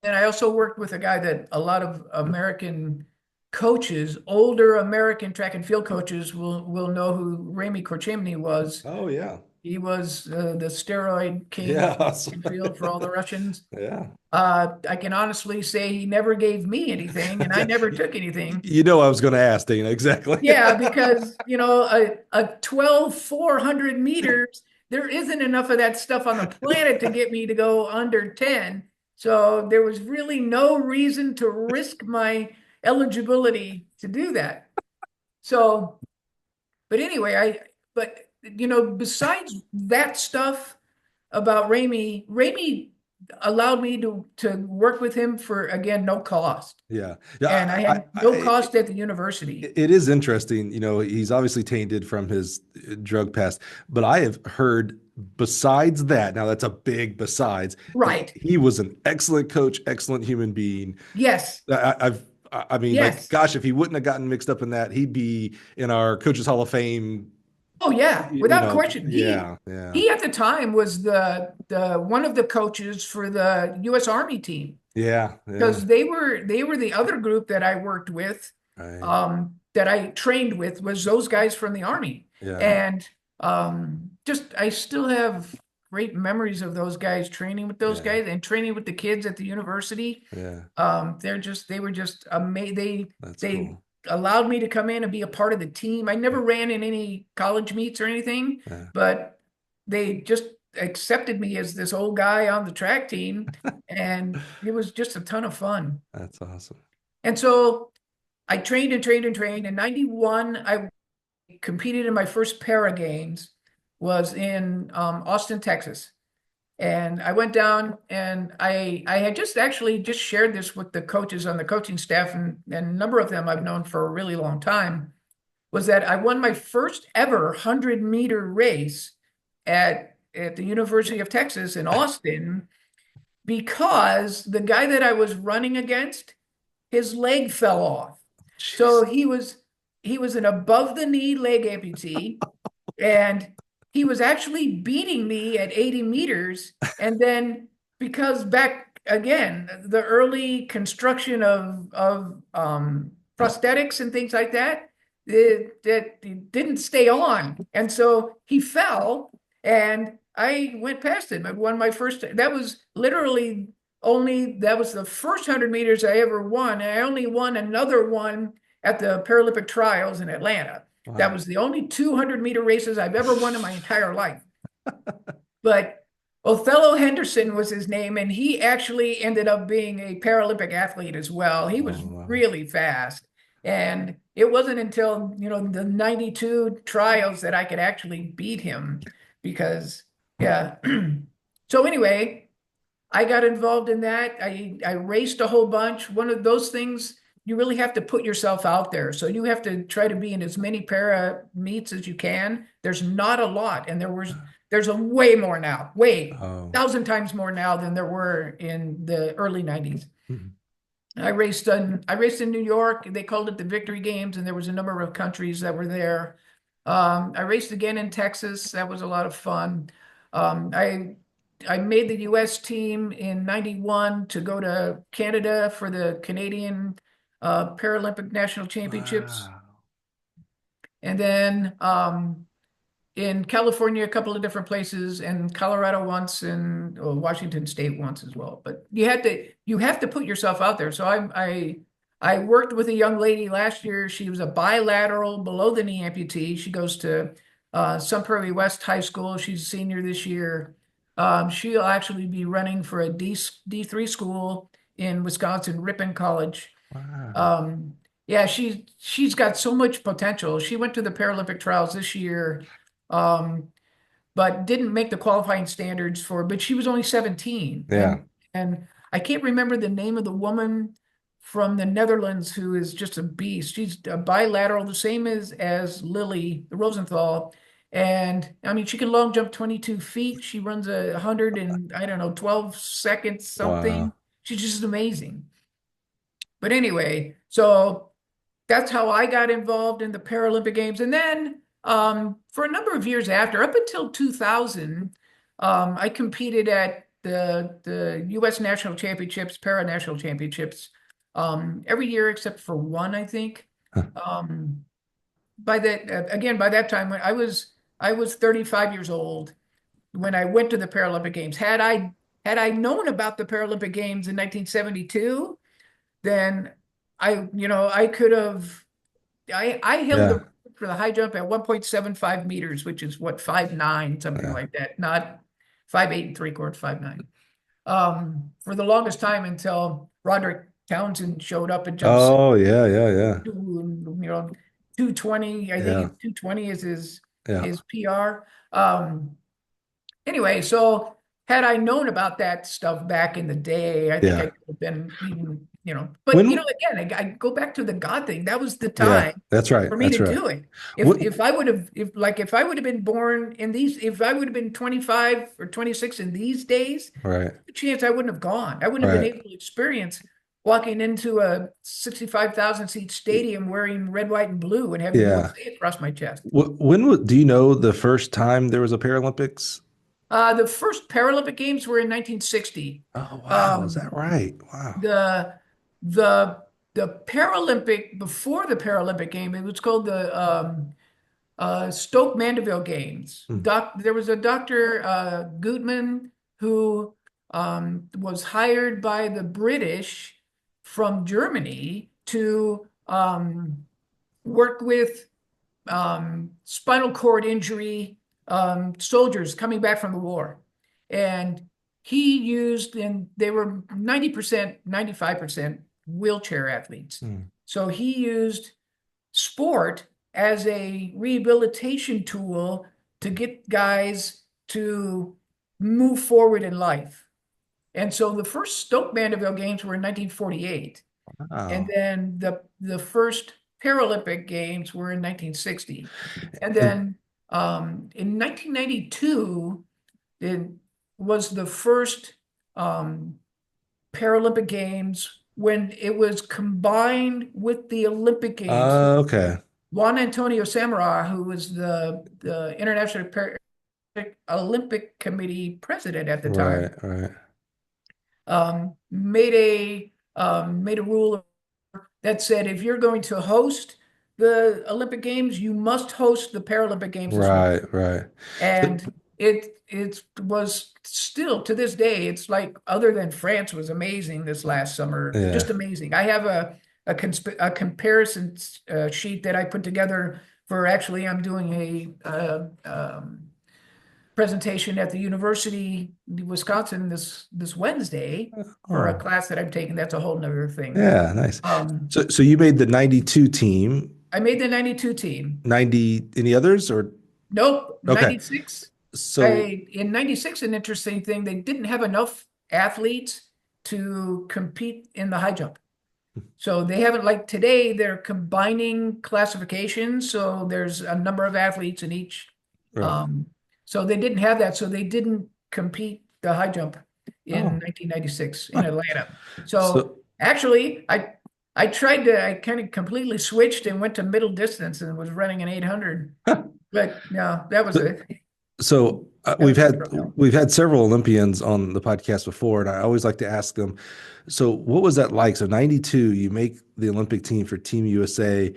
I also worked with a guy that a lot of American coaches, older American track and field coaches will know who Remy Korchemny was. Oh yeah. He was the steroid king Yeah. of track and field for all the Russians. Yeah. I can honestly say he never gave me anything, and I never took anything. I was going to ask, Dana, exactly. Yeah, because a 12 400 meters, there isn't enough of that stuff on the planet to get me to go under 10. So there was really no reason to risk my eligibility to do that. So, but anyway, but besides that stuff about Ramey allowed me to work with him for, again, no cost. Yeah. And I Yeah. had no cost at the university. It is interesting. He's obviously tainted from his drug past, but I have heard besides that, now that's a big besides, that Right. he was an excellent coach, excellent human being. Yes. I mean, like, Yes. gosh, if he wouldn't have gotten mixed up in that, he'd be in our Coaches Hall of Fame. Oh yeah, without question. He Yeah, yeah, he at the time was the one of the coaches for the U.S. Army team, yeah, yeah. because they were the other group that I worked with, Right. that I trained with, was those guys from the Army. Yeah, And just I still have great memories of those guys, training with those yeah, guys and training with the kids at the university. yeah. They were just amazing. That's They cool. allowed me to come in and be a part of the team. I never ran in any college meets or anything, Yeah, but they just accepted me as this old guy on the track team, and it was just a ton of fun. that's awesome. And so I trained and trained and trained. In 91, I competed in my first Para Games, was in Austin, Texas. And I went down, and I had just actually just shared this with the coaches on the coaching staff, and a number of them I've known for a really long time, was that I won my first ever 100-meter race at the University of Texas in Austin, because the guy that I was running against, his leg fell off. Jeez. So he was an above the knee leg amputee, and he was actually beating me at 80 meters. And then, because back again, the early construction of prosthetics and things like that, it didn't stay on. And so he fell, and I went past him. I won my first. That was literally that was the first 100 meters I ever won. And I only won another one at the Paralympic trials in Atlanta. That Wow. was the only 200-meter races I've ever won in my entire life. But Othello Henderson was his name, and he actually ended up being a Paralympic athlete as well. He was Oh, wow. really fast. And it wasn't until, the 92 trials that I could actually beat him, because, yeah. So anyway, I got involved in that. I raced a whole bunch. One of those things, you really have to put yourself out there. So you have to try to be in as many para meets as you can. There's not a lot, and there's a way more now, way Oh. 1,000 times more now than there were in the early 90s. Mhm. I raced in New York. They called it the Victory Games, and there was a number of countries that were there. I raced again in Texas. That was a lot of fun. I made the U.S. team in 91 to go to Canada for the Canadian Paralympic National Championships. Wow. And then in California, a couple of different places, and Colorado once, and Washington State once as well. But you have to put yourself out there. So I worked with a young lady last year. She was a bilateral below the knee amputee. She goes to Sun Prairie West High School. She's a senior this year. She'll actually be running for a D3 school in Wisconsin, Ripon College. Wow. Um, yeah, she's got so much potential. She went to the Paralympic trials this year, um, but didn't make the qualifying standards but she was only 17. Yeah. And I can't remember the name of the woman from the Netherlands who is just a beast. She's a bilateral, the same as Lily Rosenthal. And I mean, she can long jump 22 feet. She runs 100 in, I don't know, 12 seconds, something. Wow. She's just amazing. But anyway, so that's how I got involved in the Paralympic Games. And then for a number of years after, up until 2000, I competed at the U.S. National Championships, Para-National Championships, every year except for one, I think. Huh. By that time, when I was 35 years old when I went to the Paralympic Games. Had I known about the Paralympic Games in 1972, then I could have. I held the Yeah. record for the high jump at 1.75 meters, which is what, 5'9", something Yeah. like that, not 5'8 3/4, 5'9". for the longest time until Roderick Townsend showed up and jumped Oh, yeah, yeah, yeah. to, 220. I think Yeah, 220 is yeah. his PR. Anyway, so had I known about that stuff back in the day, I think I Yeah. could have been even, but When again, I go back to the God thing. That was the Yeah, time that's right. for me That's to right. do it. What If I would have, if I would have been born in these, if I would have been 25 or 26 in these days, right, the chance I wouldn't have gone. I wouldn't have been right. able to experience walking into a 65,000 seat stadium wearing red, white, and blue and having Yeah. USA across my chest. Do you know the first time there was a Paralympics? The first Paralympic Games were in 1960. Oh, wow. Is Um, that right? Wow. the the the Paralympic before the Paralympic game, it was called the Stoke Mandeville Games. Hmm. There was a Dr. Gutman who was hired by the British from Germany to work with spinal cord injury soldiers coming back from the war. And he used, and they were 90%, 95% wheelchair athletes. Hmm. So he used sport as a rehabilitation tool to get guys to move forward in life. And so the first Stoke Mandeville Games were in 1948. And Wow. then the first Paralympic Games were in 1960. And And then in 1992, it was the first Paralympic Games when it was combined with the Olympic Games. okay. Juan Antonio Samara, who was the International Olympic Committee president at the Right, time, right. made a rule that said if you're going to host the Olympic Games, you must host the Paralympic Games as well. Right, right. So, And it was still to this day, it's like other than France was amazing this last summer, yeah. just amazing. I have a comparison sheet that I put together for actually I'm doing a presentation at the University of Wisconsin this Wednesday for a Oh, class that I'm taking. That's a whole nother thing. yeah, nice. Um, So you made the 92 team, I made the 92 team. 90 any others or Nope, okay. 96. So In 96, an interesting thing, they didn't have enough athletes to compete in the high jump. So they haven't, like today, they're combining classifications. So there's a number of athletes in each. right. Um, so they didn't have that. So they didn't compete the high jump in Oh. 1996 in Huh. Atlanta. So So actually, I kind of completely switched and went to middle distance and was running an 800. But no, So that was a struggle. we've had several Olympians on the podcast before, and I always like to ask them, so what was that like? So 92, you make the Olympic team for Team USA.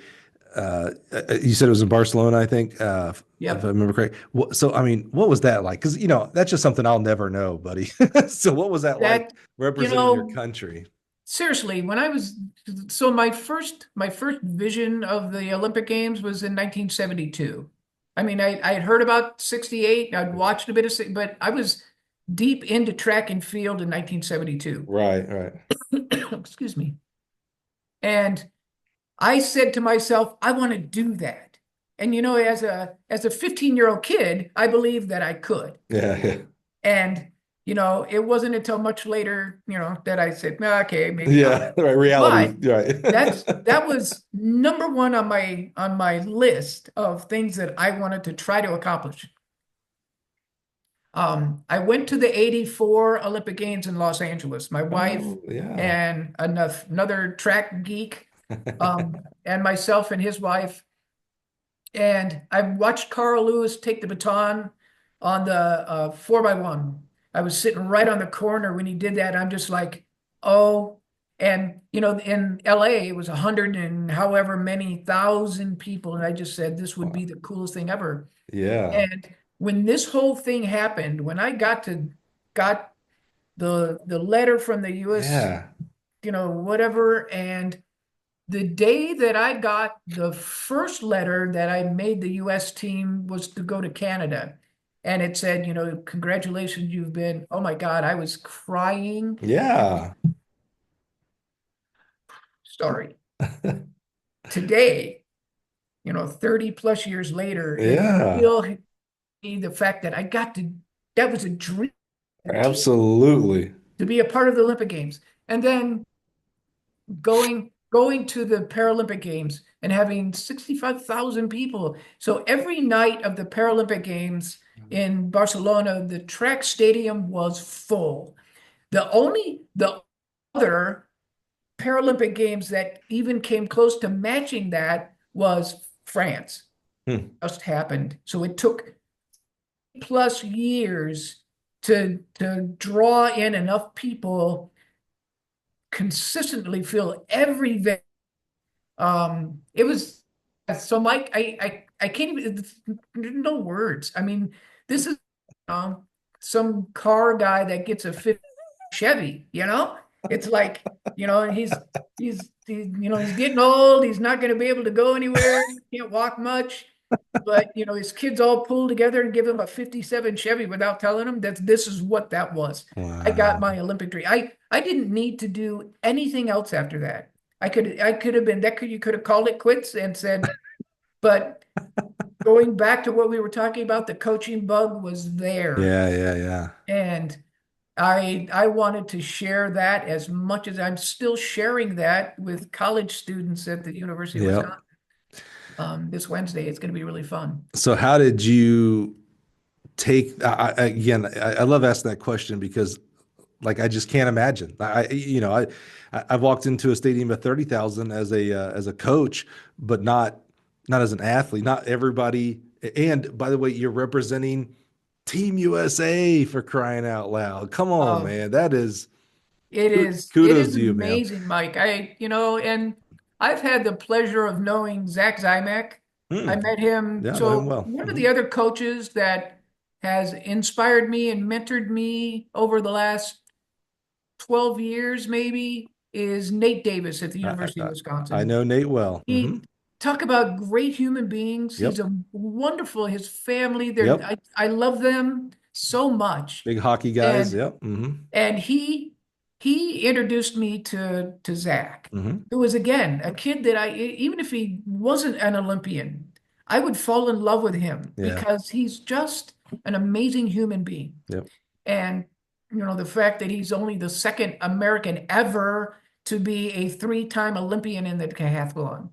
You said it was in Barcelona, I think, if I Yep. remember correct. So, I mean, what was that like? Because, that's just something I'll never know, buddy. So what was that like That, you representing your know, country? seriously, so my first vision of the Olympic Games was in 1972. I mean, I had heard about 68, I'd watched a bit but I was deep into track and field in 1972. Right, right. Excuse me. And I said to myself, I want to do that. And as a 15-year-old kid, I believed that I could. Yeah, yeah. And it wasn't until much later, that I said, "Nah, okay, maybe not." Yeah, right. Reality, But right. that was number one on my list of things that I wanted to try to accomplish. I went to the '84 Olympic Games in Los Angeles. My wife Oh, yeah. and another track geek, and myself and his wife. And I watched Carl Lewis take the baton on the 4x1. I was sitting right on the corner when he did that. I'm just like, oh, and in LA, it was 100 and however many thousand people. And I just said, this would be the coolest thing ever. Yeah. And when this whole thing happened, when I got the letter from the US, Yeah. whatever, and the day that I got the first letter that I made the US team was to go to Canada. and it said, congratulations, you've been, oh my God, I was crying. Yeah. Sorry. Today, 30 plus years later, it Yeah. still the fact that that was a dream Absolutely. to be a part of the Olympic Games. And then going to the Paralympic Games and having 65,000 people. So every night of the Paralympic Games in Barcelona, the track stadium was full. The other Paralympic Games that even came close to matching that was France. Hmm. Just happened. So it took plus years to draw in enough people consistently fill every event. It was so Mike, I can't even, no words. I mean, this is some car guy that gets a 50 Chevy, It's like, he's getting old, he's not going to be able to go anywhere, he can't walk much. But his kids all pull together and give him a 57 Chevy without telling him that this is what that was. I got Wow. my Olympic dream. I didn't need to do anything else after that. I could have been you could have called it quits and said, but going back to what we were talking about, the coaching bug was there. Yeah, yeah, yeah. And I wanted to share that as much as I'm still sharing that with college students at the University of Yep. Wisconsin. This Wednesday, it's going to be really fun. So how did you take again, I love asking that question because like I just can't imagine. I've walked into a stadium of 30,000 as a coach, but not as an athlete. Not everybody. And by the way, you're representing Team USA for crying out loud. Come on, Um, man. That is It is it kudos is to you, man. amazing, Mike. And I've had the pleasure of knowing Zach Zymak. I Hmm. met him. Yeah, I know him So well. one of Hmm. the other coaches that has inspired me and mentored me over the last 12 years, maybe, is Nate Davis at the I, University of I, I Wisconsin. know Nate well. Hmm. He talk about great human beings. He's Yep. a wonderful, his family, Yep. I love them so much. Big hockey guys. And Yep. Hmm. and he introduced me to Zach, Hmm. who was again a kid that even if he wasn't an Olympian, I would fall in love with him Yeah. because he's just an amazing human being. Yep. And the fact that he's only the second American ever to be a three-time Olympian in the decathlon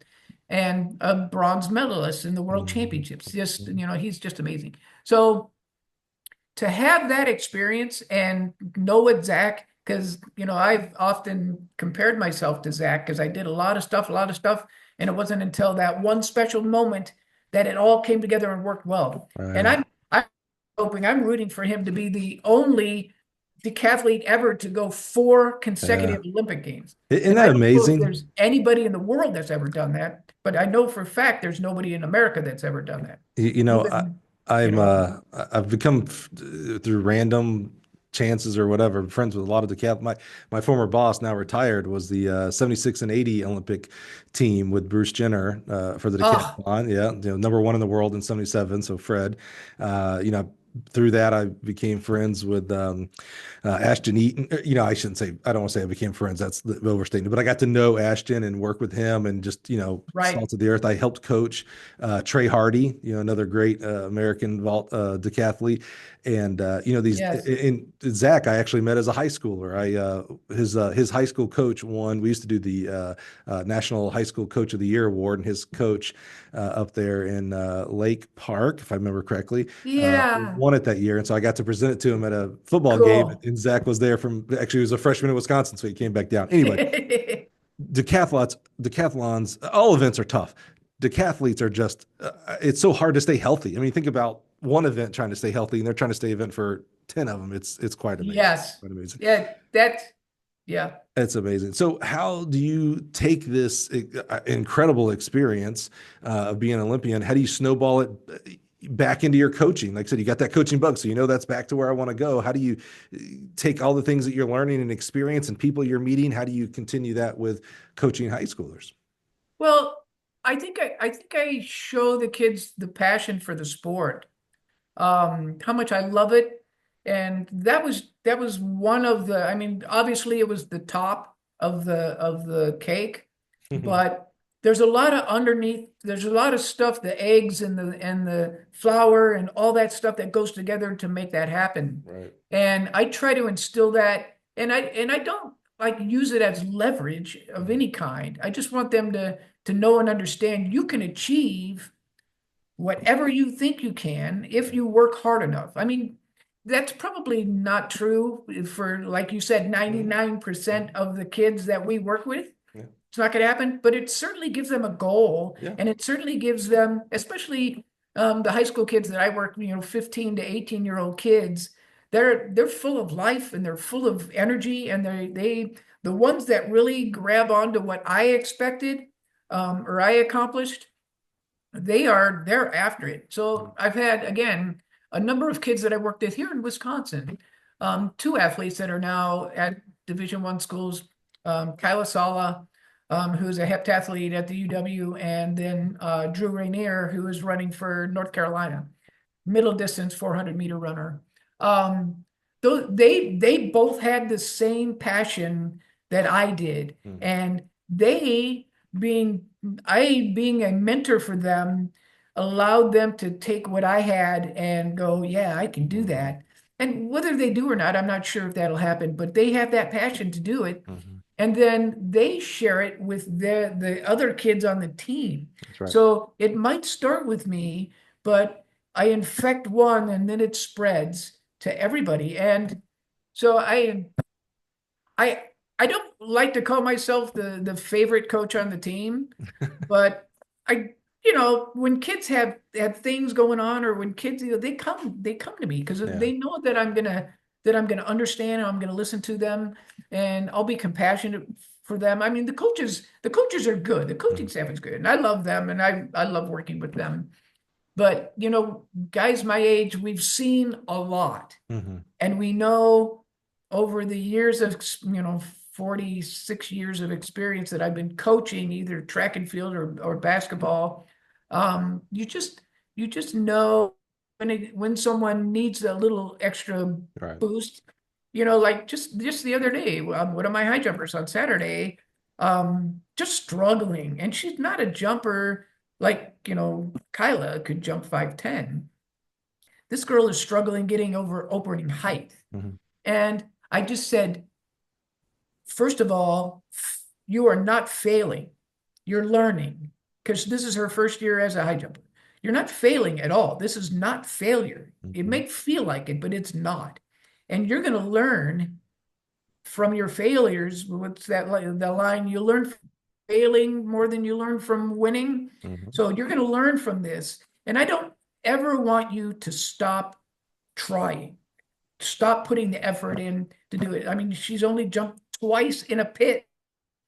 and a bronze medalist in the world championships. Just, Mhm. he's just amazing. So to have that experience and know what Zach, because I've often compared myself to Zach because I did a lot of stuff, and it wasn't until that one special moment that it all came together and worked well. And Right. I'm hoping, I'm rooting for him to be the only decathlete ever to go four Yeah. consecutive Olympic Games. Isn't And I that don't know if amazing? there's anybody in the world that's ever done that, but I know for a fact there's nobody in America that's ever done that. You know, Even, you I'm know, I've become through random chances or whatever friends with a lot of decathlon. My former boss, now retired, was the 76 and 80 Olympic team with Bruce Jenner for the oh, decathlon. Yeah, number one in the world in 77. So Fred, through that I became friends with Ashton Eaton. I shouldn't say, I don't want to say I became friends. That's the overstatement, but I got to know Ashton and work with him and just, right. salt of the earth. I helped coach Trey Hardy, another great American vault decathlete. And, these, Yes. and Zach, I actually met as a high schooler. His high school coach won. We used to do the National High School Coach of the Year award, and his coach up there in Lake Park, if I remember correctly, Yeah. won it that year. And so I got to present it to him at a football game. Cool. And Zach was there actually, he was a freshman in Wisconsin. So he came back down. Anyway, decathlons, all events are tough. Decathletes are just, it's so hard to stay healthy. I mean, think about one event trying to stay healthy and they're trying to stay event for 10 of them. It's quite amazing. Yes. Quite amazing. Yeah, that's yeah. It's amazing. So, how do you take this incredible experience of being an Olympian? How do you snowball it back into your coaching? Like I said, you got that coaching bug, so that's back to where I want to go. How do you take all the things that you're learning and experience and people you're meeting? How do you continue that with coaching high schoolers? Well, I think I show the kids the passion for the sport. how much I love it. And that was one of the, I mean, obviously it was the top of the cake, but there's a lot of underneath, there's a lot of stuff, the eggs and the flour and all that stuff that goes together to make that happen. Right. And I try to instill that, and I don't like use it as leverage of Mhm. any kind. I just want them to know and understand you can achieve whatever you think you can if you work hard enough. I mean, that's probably not true for, like you said, Mhm. 99% Mhm. of the kids that we work with. Yeah. It's not going to happen, but it certainly gives them a goal, Yeah. and it certainly gives them, especially the high school kids that I work, 15 to 18-year-old kids. They're full of life and they're full of energy, and the ones that really grab onto what I expected or I accomplished, they're after it. Mhm. So I've had, again, a number of kids that I worked with here in Wisconsin, two athletes that are now at Division I schools, Kyla Sala, who's a heptathlete at the UW, and then Drew Rainier, who is running for North Carolina, middle distance 400-meter runner. Um, they both had the same passion that I did, Mhm. and they being being a mentor for them allowed them to take what I had and go, yeah, I can do Mhm. that. And whether they do or not, I'm not sure if that'll happen, but they have that passion to do it. Mhm. And then they share it with the other kids on the team. That's right. So it might start with me, but I infect one and then it spreads to everybody. And so I I don't like to call myself the favorite coach on the team, but I when kids have things going on, or when kids, they come to me because Yeah. they know that I'm gonna understand and I'm gonna listen to them, and I'll be compassionate for them. I mean, the coaches are good. The Mhm. coaching staff is good, and I love them, and I love working with them. But guys my age, we've seen a lot, Mhm. and we know over the years of 46 years of experience that I've been coaching either track and field or basketball. You just know when someone needs a little extra Right. boost. Like just the other day, one of my high jumpers on Saturday, just struggling, and she's not a jumper like Kyla could jump 5'10". This girl is struggling getting over opening height. Mhm. And I just said, first of all, you are not failing. You're learning, because this is her first year as a high jumper. You're not failing at all. This is not failure. It Mhm. may feel like it, but it's not. And you're going to learn from your failures. What's that? The line, you learn from failing more than you learn from winning. Mhm. So you're going to learn from this. And I don't ever want you to stop trying. Stop putting the effort in to do it. I mean, she's only jumped twice in a pit.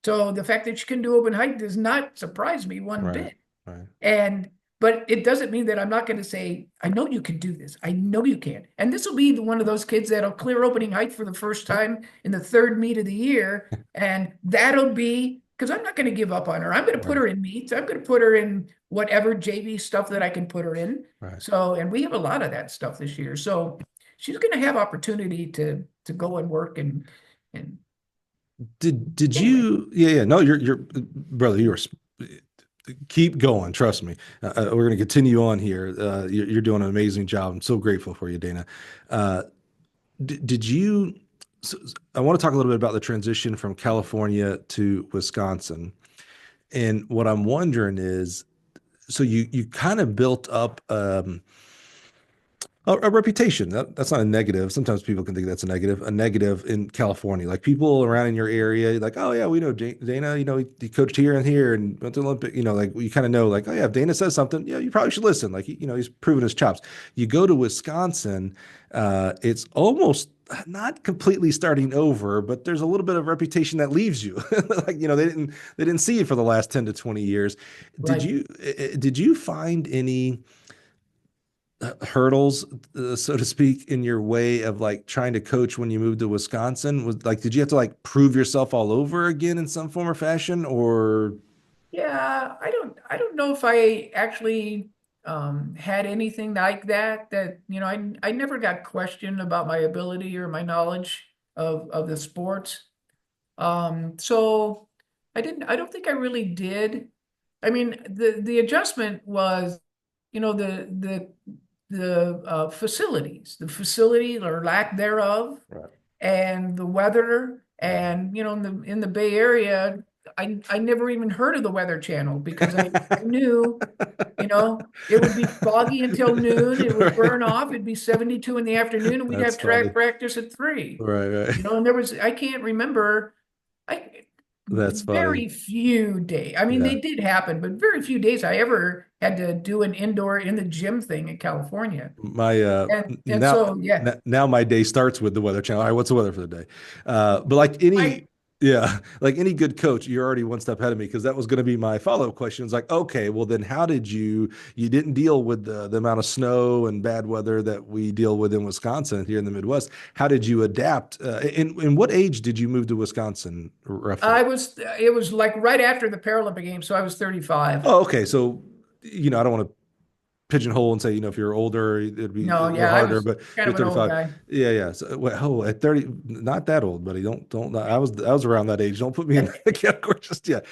So the fact that she can do open height does not surprise me one Right. bit. Right. And but it doesn't mean that I'm not going to say, I know you can do this. I know you can. And this will be one of those kids that'll clear opening height for the first time in the third meet of the year. And that'll be because I'm not going to give up on her. I'm going to put Right. her in meets. I'm going to put her in whatever JV stuff that I can put her in. Right. So, and we have a lot of that stuff this year. So she's going to have opportunity to go and work and Did anyway. you? Yeah. Yeah. No, you're brother. Keep going. Trust me. We're going to continue on here. You're doing an amazing job. I'm so grateful for you, Dana. Uh, did you? So, I want to talk a little bit about the transition from California to Wisconsin. And what I'm wondering is, so you kind of built up a reputation. That's not a negative. Sometimes people can think that's a negative. A negative in California, like people around in your area, like, oh yeah, we know Dana. He coached here and here and went to Olympic. Like you kind of know, like, oh yeah, if Dana says something, yeah, you probably should listen. Like he's proven his chops. You go to Wisconsin, it's almost not completely starting over, but there's a little bit of reputation that leaves you. Like they didn't see you for the last 10 to 20 years. Did Right. you did you find any hurdles, so to speak, in your way of like trying to coach when you moved to Wisconsin? Was like, did you have to like prove yourself all over again in some form or fashion, or? Yeah, I don't know if I actually had anything like that, I never got questioned about my ability or my knowledge of the sports. So I don't think I really did. I mean, the adjustment was, the facilities, the facility or lack thereof, Right. and the weather, and in the Bay Area, I never even heard of the Weather Channel because I knew, it would be foggy until noon, it would burn Right. off, it'd be 72 in the afternoon, and we'd That's have funny. track practice at 3. Right, right. And there was, I can't remember, I That's funny. very few days. I mean, Yeah. they did happen, but very few days I ever had to do an indoor in the gym thing in California. My And now so yeah, now my day starts with the Weather Channel. All right, what's the weather for the day? But like any I yeah, like any good coach, you're already one step ahead of me because that was going to be my follow-up question. It's like, okay, well then how did you didn't deal with the amount of snow and bad weather that we deal with in Wisconsin here in the Midwest. How did you adapt? In what age did you move to Wisconsin roughly? I was it was like right after the Paralympic Games, so I was 35. Oh, okay. So, I don't want to pigeonhole and say, if you're older, it'd be a No, little yeah, I harder, was but kind you're of an old 35. guy. Yeah, yeah. So, well, oh, at 30, not that old, buddy. Don't, I was around that age. Don't put me in that category just yet.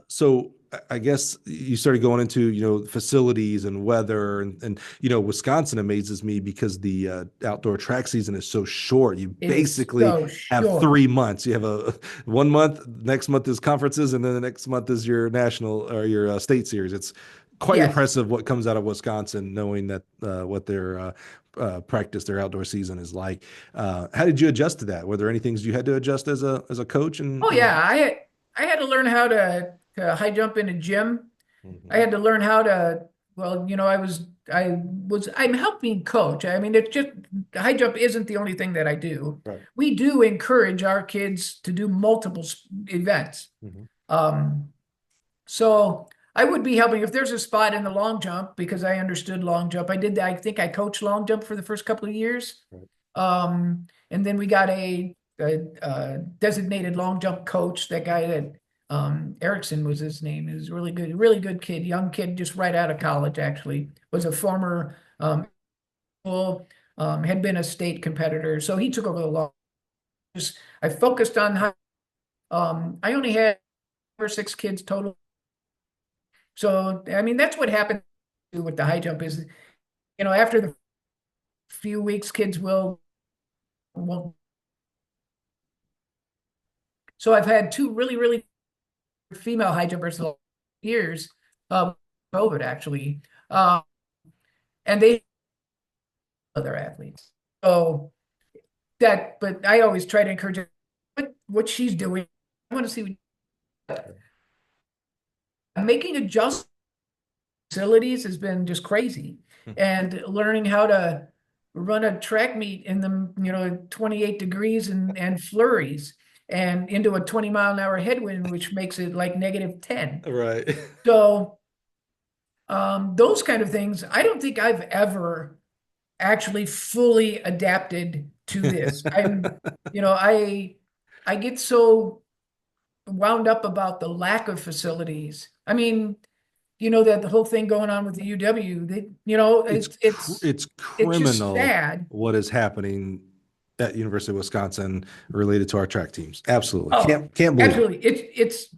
So I guess you started going into, facilities and weather and Wisconsin amazes me because the outdoor track season is so short. You It is basically so have short. 3 months. You have a 1 month, next month is conferences, and then the next month is your national or your state series. It's quite Yes. impressive what comes out of Wisconsin, knowing that what their practice, their outdoor season is like. How did you adjust to that? Were there any things you had to adjust as a coach? Oh yeah, I had to learn how to high jump in a gym. I Mhm. had to learn how to, well, I'm helping coach. I mean, it's just high jump isn't the only thing that I do. Right. We do encourage our kids to do multiple events. Mhm. Um, so I would be helping if there's a spot in the long jump because I understood long jump. I did that. I think I coached long jump for the first couple of years. Right. And then we got a designated long jump coach. That guy that Erickson was his name. He was really good kid, young kid, just right out of college. Actually, was a former had been a state competitor, so he took over the long. I focused on how. I only had 5 or 6 kids total. So I mean, that's what happened with the high jump is, after the few weeks, kids won't. So I've had 2 really female high jumpers in the last years, COVID actually, and they other athletes. So but I always try to encourage her, what she's doing. I want to see making adjustments facilities has been just crazy, and learning how to run a track meet in the 28 degrees and flurries and into a 20-mile-an-hour headwind, which makes it like -10. Right. So those kind of things, I don't think I've ever actually fully adapted to this. I get so wound up about the lack of facilities. I mean, that the whole thing going on with the UW, It's it's just criminal sad. what is happening at University of Wisconsin related to our track teams. Absolutely. Oh, Can't believe it. absolutely. It's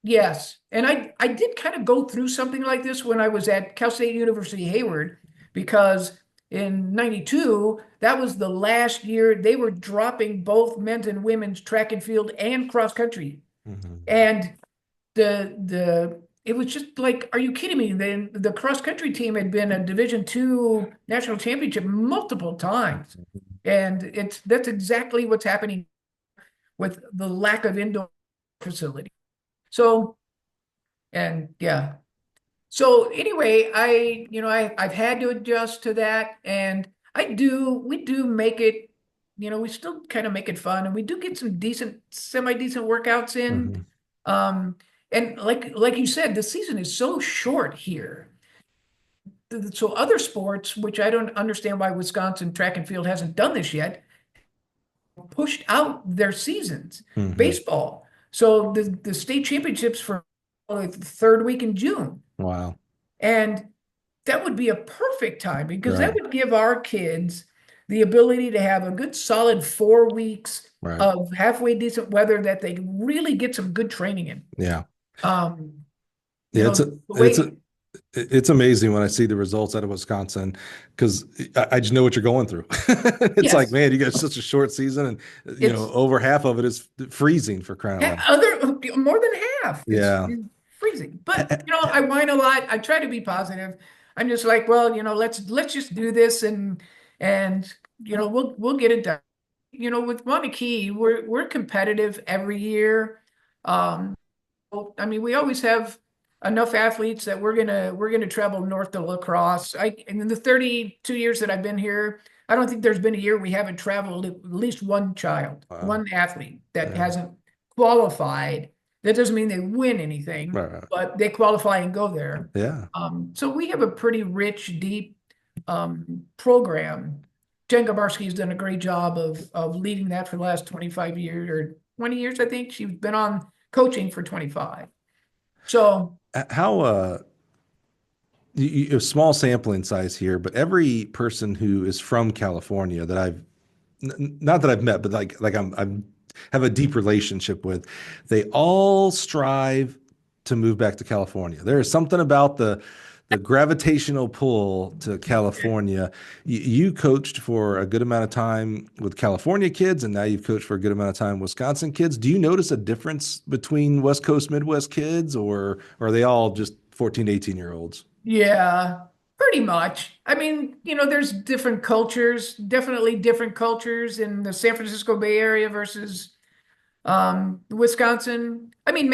yes. And I did kind of go through something like this when I was at Cal State University Hayward, because in 92, that was the last year they were dropping both men's and women's track and field and cross country. Mhm. And the it was just like, are you kidding me? Then the cross country team had been a Division II national championship multiple times, and that's exactly what's happening with the lack of indoor facility. So, and yeah. So anyway, I've had to adjust to that, and we do make it, we still kind of make it fun, and we do get some semi-decent workouts in. Mhm. Um, and like you said, the season is so short here. So other sports, which I don't understand why Wisconsin track and field hasn't done this yet, pushed out their seasons. Mhm. Baseball. So the state championships for the 3rd week in June. Wow. And that would be a perfect time because that Right. would give our kids the ability to have a good solid 4 weeks Right. of halfway decent weather that they really get some good training in. Yeah. Um, Yeah. the It's way, it's amazing when I see the results out of Wisconsin because I just know what you're going through. It's like, yes, man, you got such a short season, and it's over half of it is freezing for crying out loud. other more than half Yeah. is freezing. But I whine a lot. I try to be positive. I'm just like, well, let's just do this and we'll get it done. With Waunakee, we're competitive every year. Um, I mean, we always have enough athletes that we're gonna travel north to La Crosse. In the 32 years that I've been here, I don't think there's been a year we haven't traveled at least one child, Wow. one athlete that Yeah. hasn't qualified. That doesn't mean they win anything, Right. Right. but they qualify and go there. Yeah. So we have a pretty rich, deep program. Jen Gabarski's done a great job of leading that for the last 25 years or 20 years, I think. She's been on coaching for 25. So How a small sampling size here, but every person who is from California that not that I've met, but like I'm have a deep relationship with, they all strive to move back to California. There is something about the gravitational pull to California. You coached for a good amount of time with California kids, and now you've coached for a good amount of time with Wisconsin kids. Do you notice a difference between West Coast, Midwest kids, or are they all just 14 to 18-year-olds? yeah, pretty much. I mean, there's different cultures, definitely different cultures in the San Francisco Bay Area versus Wisconsin. I mean,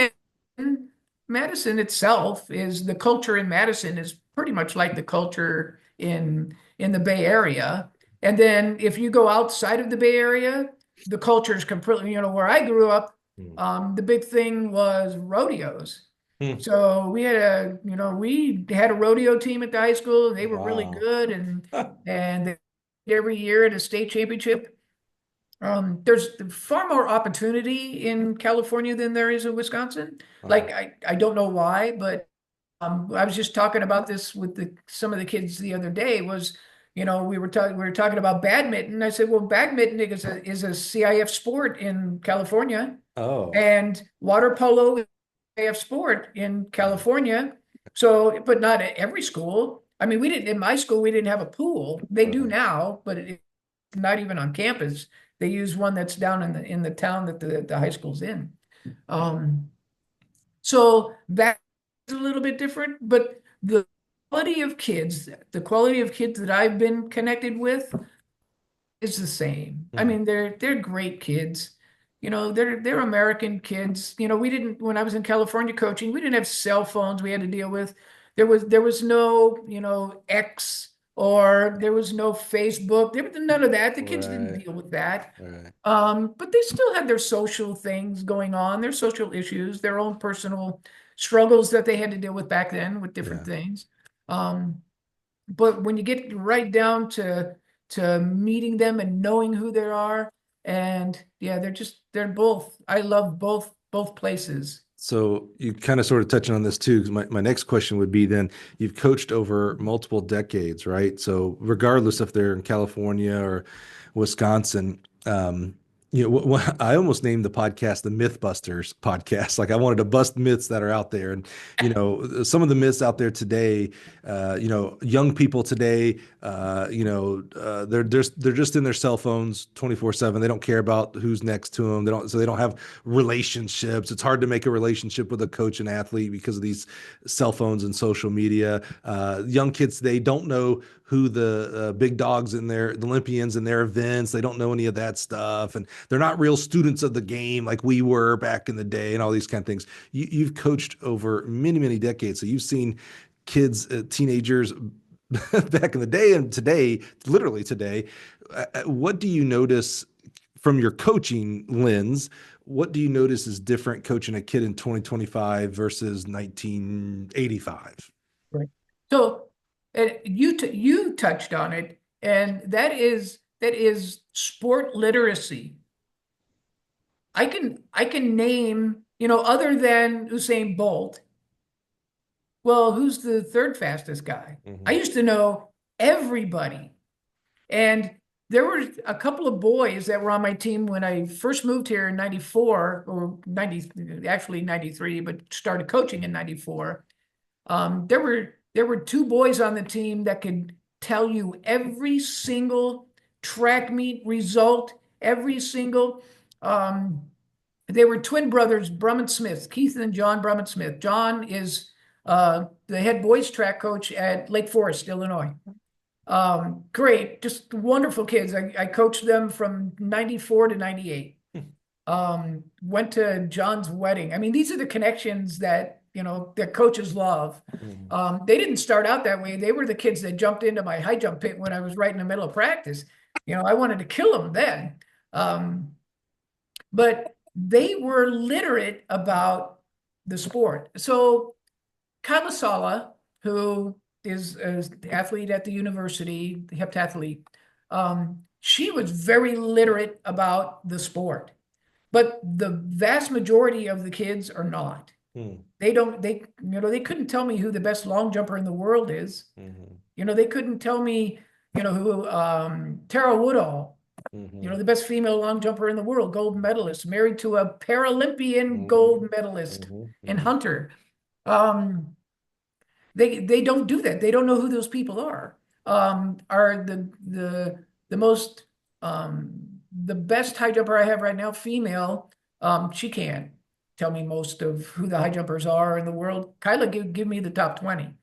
Madison itself is the culture in Madison is pretty much like the culture in the Bay Area. And then if you go outside of the Bay Area, the culture is completely, where I grew up, Hmm. the big thing was rodeos. Hmm. So we had a rodeo team at the high school, and they were really Wow. good, and every year at a state championship. There's far more opportunity in California than there is in Wisconsin. Uh, Like I don't know why, but I was just talking about this with some of the kids the other day. Was we were talking about badminton. I said, well, badminton is a CIF sport in California, oh. and water polo is a CIF sport in California. So, but not at every school. I mean, we didn't in my school. We didn't have a pool. They do Right. now, but not even on campus. They use one that's down in the town that the high school's in. Um, so that's a little bit different, but the quality of kids that I've been connected with is the same. I Hmm. mean, they're great kids. They're American kids. We didn't when I was in California coaching, we didn't have cell phones we had to deal with. There was no, X or there was no Facebook. There was none of that. The kids didn't Right. deal with that. Right. But they still had their social things going on, their social issues, their own personal struggles that they had to deal with back then with different Yeah. things. Um, but when you get right down to meeting them and knowing who they are, and yeah, they're both. I love both places. So you kind of sort of touching on this too, because my next question would be then you've coached over multiple decades, right? So regardless if they're in California or Wisconsin, I almost named the podcast the Mythbusters podcast. Like I wanted to bust myths that are out there, and some of the myths out there today, young people today, they're just in their cell phones 24/7. They don't care about who's next to them. They don't have relationships. It's hard to make a relationship with a coach and athlete because of these cell phones and social media. Young kids today don't know who the big dogs in the Olympians in their events. They don't know any of that stuff, and they're not real students of the game like we were back in the day, and all these kind of things. You've coached over many, many decades, so you've seen kids, teenagers back in the day and today, literally today. What do you notice from your coaching lens? What do you notice is different coaching a kid in 2025 versus 1985? Right. So, you touched on it, and that is sport literacy. I can name, other than Usain Bolt, Well, who's the third fastest guy? I Hmm. used to know everybody. And there were a couple of boys that were on my team when I first moved here in 94 or 90, actually 93, but started coaching in 94. There were two boys on the team that could tell you every single track meet result, every single um, they were twin brothers, Brumman Smith, Keith and John Brumman Smith. John is the head boys track coach at Lake Forest, Illinois. Great, just wonderful kids. I coached them from 94 to 98. Went to John's wedding. I mean, these are the connections that coaches love. Hmm. They didn't start out that way. They were the kids that jumped into my high jump pit when I was right in the middle of practice. I wanted to kill them then. Um, but they were literate about the sport. So Kyla Sala, who is an athlete at the university, the heptathlete, she was very literate about the sport. But the vast majority of the kids are not. Hmm. They couldn't tell me who the best long jumper in the world is. Hmm. They couldn't tell me, who Tara Woodall, Hmm. the best female long jumper in the world, gold medalist, married to a Paralympian Hmm. gold medalist Hmm. in Hmm. Hunter. Um, they don't do that. They don't know who those people are. Are the most the best high jumper I have right now, female. She can't tell me most of who the high jumpers are in the world. Kyla, give me the top 20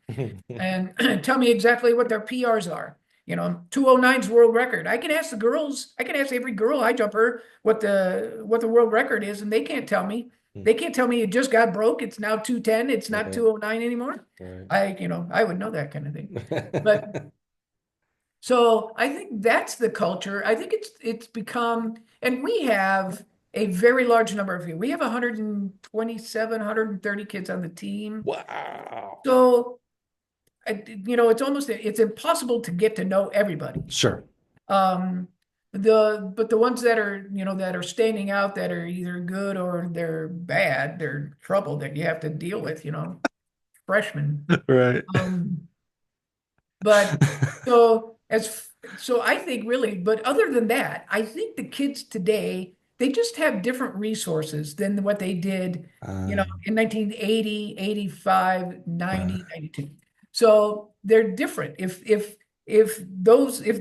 and tell me exactly what their PRs are. 209's world record. I can ask the girls, I can ask every girl high jumper what the world record is, and they can't tell me. They can't tell me it just got broke. It's now 210. It's not Yeah. 209 anymore. Right. I would know that kind of thing. But so I think that's the culture. I think it's become, and we have a very large number of you. We have 127, 130 kids on the team. Wow. So it's impossible to get to know everybody. Sure. Um, but the ones that are standing out that are either good or they're bad, they're trouble that you have to deal with, freshmen. Right. Um, but so I think really, but other than that, I think the kids today, they just have different resources than what they did, in 1980, 85, uh, 90, 92. So they're different. If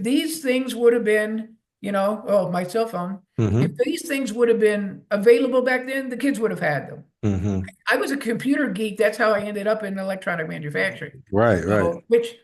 these things would have been, oh, my cell phone, if hmm. these things would have been available back then, the kids would have had them. Hmm. I was a computer geek. That's how I ended up in electronic manufacturing. Right, right. So, which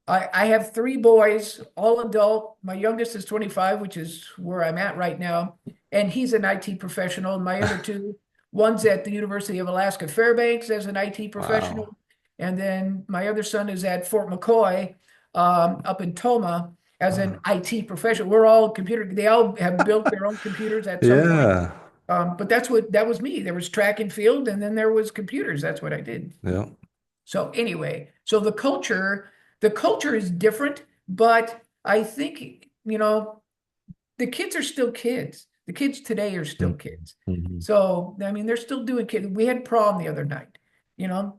I have three boys, all adult. My youngest is 25, which is where I'm at right now. And he's an IT professional. My other two, one's at the University of Alaska Fairbanks as an IT professional. Wow. And then my other son is at Fort McCoy up in Toma as an Wow. IT professional. They all have built their own computers at some point. Yeah. But that was me. There was track and field, and then there was computers. That's what I did. Yeah. So anyway, so the culture is different, but I think, the kids are still kids. The kids today are still kids. Mm-hmm. So, I mean, they're still doing kids. We had prom the other night,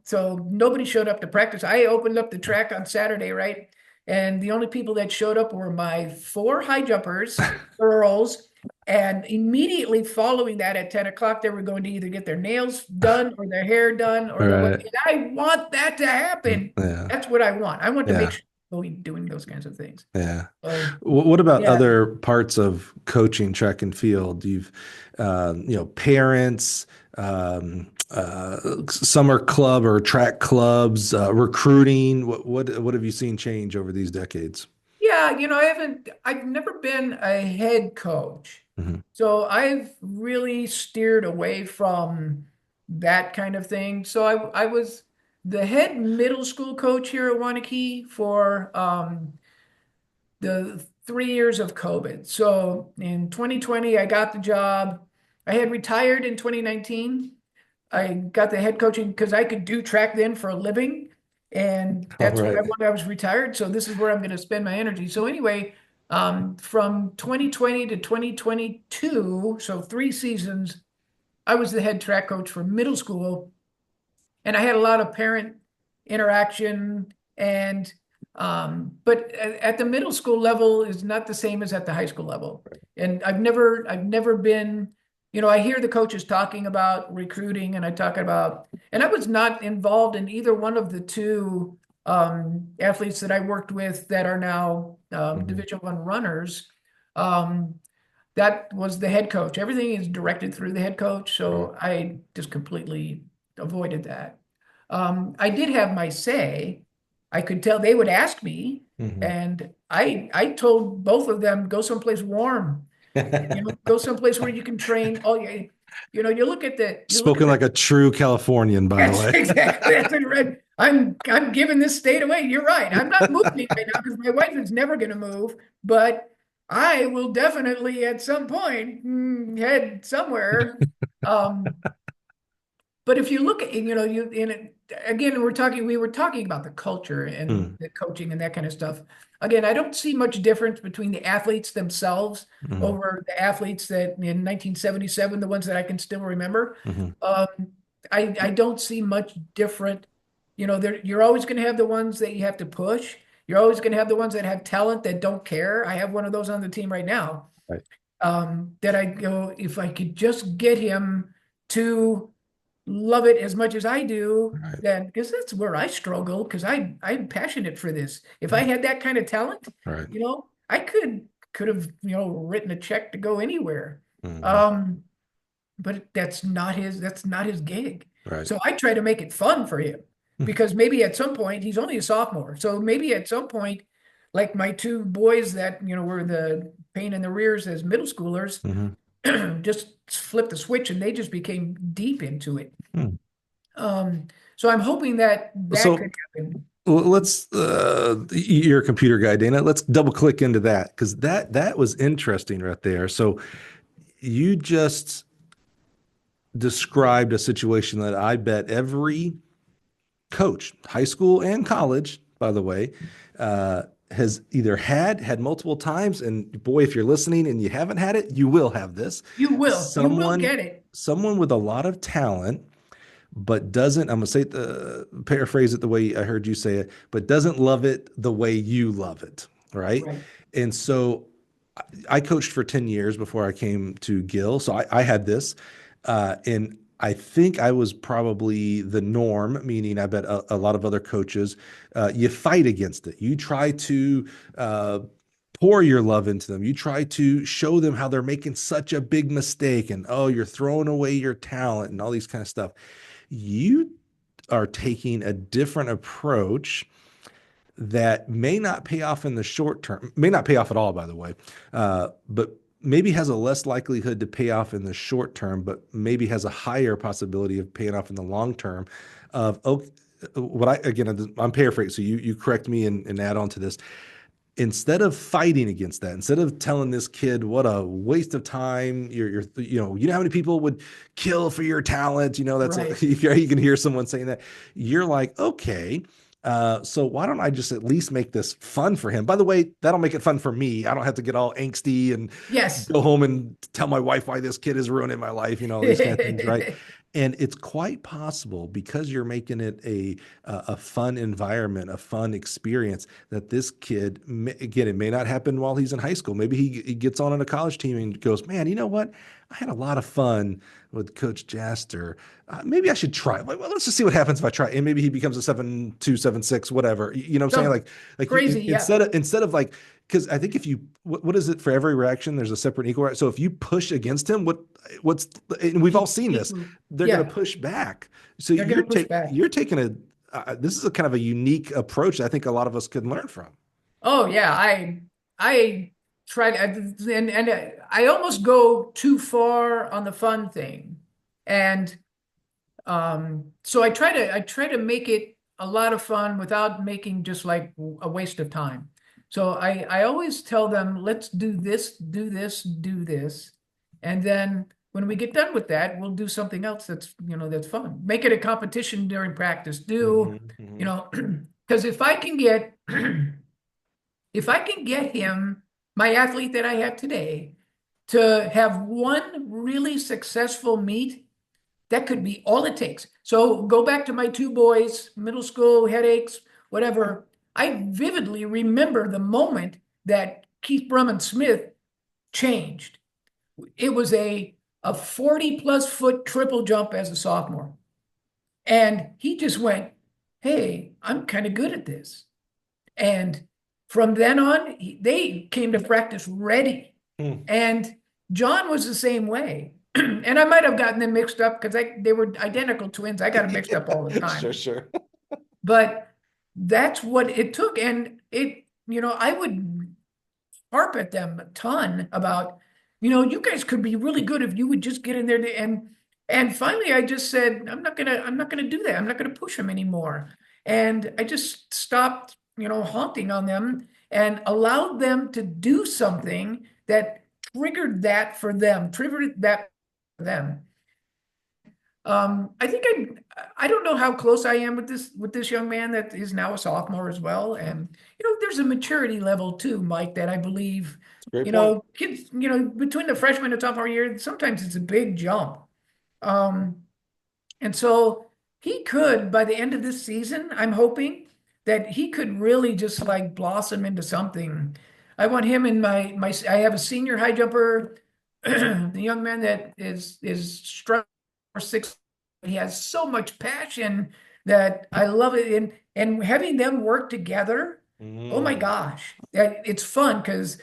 so nobody showed up to practice. I opened up the track on Saturday, right? And the only people that showed up were my four high jumpers, girls, and immediately following that at 10 o'clock, they were going to either get their nails done or their hair done or All the right. and I want that to happen. Yeah. That's what I want. I want to make Yeah. sure we're doing those kinds of things. Yeah. So What about yeah. other parts of coaching track and field? You've, parents, summer club or track clubs, recruiting. What have you seen change over these decades? Yeah, I've never been a head coach. Hmm. So I've really steered away from that kind of thing. So I was the head middle school coach here at Waunakee for the 3 years of COVID. So in 2020, I got the job. I had retired in 2019. I got the head coaching because I could do track then for a living. And All that's what I right. wanted. I was retired. So this is where I'm going to spend my energy. So anyway, from 2020 to 2022, so 3 seasons, I was the head track coach for middle school. And I had a lot of parent interaction. And but at the middle school level is not the same as at the high school level. And I've never been, I hear the coaches talking about recruiting, and and I was not involved in either one of the two athletes that I worked with that are now Mhm. Division I runners. Um, that was the head coach. Everything is directed through the head coach, Right. so I just completely avoided that. I did have my say. I could tell they would ask me, Mhm. and I told both of them, go someplace warm. Go someplace where you can train. Oh, yeah, you look at Spoken the like a true Californian, by the Yes, way. exactly. That's it, right. I'm giving this state away. You're right. I'm not moving right now because my wife is never going to move, but I will definitely at some point head somewhere. Um, but if you look at, you in it again, we were talking about the culture and Mm, the coaching and that kind of stuff. Again, I don't see much difference between the athletes themselves mhm, over the athletes that in 1977, the ones that I can still remember. mhm. Um, I don't see much different. You're always going to have the ones that you have to push. You're always going to have the ones that have talent that don't care. I have one of those on the team right now. Right. That I go, if I could just get him to love it as much as I do, Right. then because that's where I struggle because I'm passionate for this. If I had that kind of talent, Right. I could have written a check to go anywhere. Mhm. Um, but that's not his gig. Right. So I try to make it fun for him because maybe at some point he's only a sophomore. So maybe at some point, like my two boys that were the pain in the rears as middle schoolers, Mhm. just flipped the switch and they just became deep into it. Hmm. So I'm hoping that that So could happen. let's you're a computer guy, Dana. Let's double click into that because that was interesting right there. So you just described a situation that I bet every coach, high school and college, by the way, uh, has either had multiple times. And boy, if you're listening and you haven't had it, you will have this. You will Someone, get it. someone with a lot of talent, but doesn't, I'm gonna say the paraphrase it the way I heard you say it, but doesn't love it the way you love it. Right. Right. And so I coached for 10 years before I came to Gill. So I had this. And I think I was probably the norm, meaning I bet a lot of other coaches, you fight against it. You try to pour your love into them. You try to show them how they're making such a big mistake and, oh, you're throwing away your talent and all these kind of stuff. You are taking a different approach that may not pay off in the short term, may not pay off at all, by the way, but maybe has a less likelihood to pay off in the short term, but maybe has a higher possibility of paying off in the long term. Of okay, what I again, I'm paraphrasing, so you correct me and add on to this. Instead of fighting against that, instead of telling this kid what a waste of time, you know how many people would kill for your talent. That's Right. you can hear someone saying that. You're like, okay, so why don't I just at least make this fun for him? By the way, that'll make it fun for me. I don't have to get all angsty and Yes. go home and tell my wife why this kid is ruining my life. These kind of things, right? And it's quite possible because you're making it a fun environment, a fun experience that this kid, again, it may not happen while he's in high school. Maybe he gets on a college team and goes, man, you know what? I had a lot of fun with Coach Jaster. Maybe I should try. Well, let's just see what happens if I try. And maybe he becomes a 7.2, 7.6, whatever. You know what I'm saying? So Like crazy. Yeah. instead of like, because I think if you, what is it for every reaction? There's a separate and equal. So if you push against him, what's, and we've all seen this, they're going to Yeah. push back. So They're going to push back. you're taking this is a kind of a unique approach that I think a lot of us could learn from. Oh yeah, I tried and I almost go too far on the fun thing. And so I try to make it a lot of fun without making just like a waste of time. So I always tell them, let's do this, do this, do this. And then when we get done with that, we'll do something else that's fun. Make it a competition during practice. Hmm. Do, Hmm. because if I can get him, my athlete that I have today, to have one really successful meet, that could be all it takes. So go back to my two boys, middle school, headaches, whatever. I vividly remember the moment that Keith Brumman Smith changed. It was a 40 plus foot triple jump as a sophomore. And he just went, hey, I'm kind of good at this. And from then on, they came to practice ready. And John was the same way. And I might have gotten them mixed up because they were identical twins. I got them mixed up all the time. Sure, sure. But that's what it took. And I would harp at them a ton about, you guys could be really good if you would just get in there and finally I just said, I'm not gonna do that. I'm not gonna push them anymore. And I just stopped, haunting on them and allowed them to do something that triggered that for them. I think I don't know how close I am with this young man that is now a sophomore as well. And there's a maturity level too, Mike, that I believe, Great point. kids, between the freshman and sophomore year, sometimes it's a big jump. And so he could, by the end of this season, I'm hoping that he could really just like blossom into something. I want him in I have a senior high jumper, the young man that is struck for six. He has so much passion that I love it. And having them work together, oh my gosh, it's fun because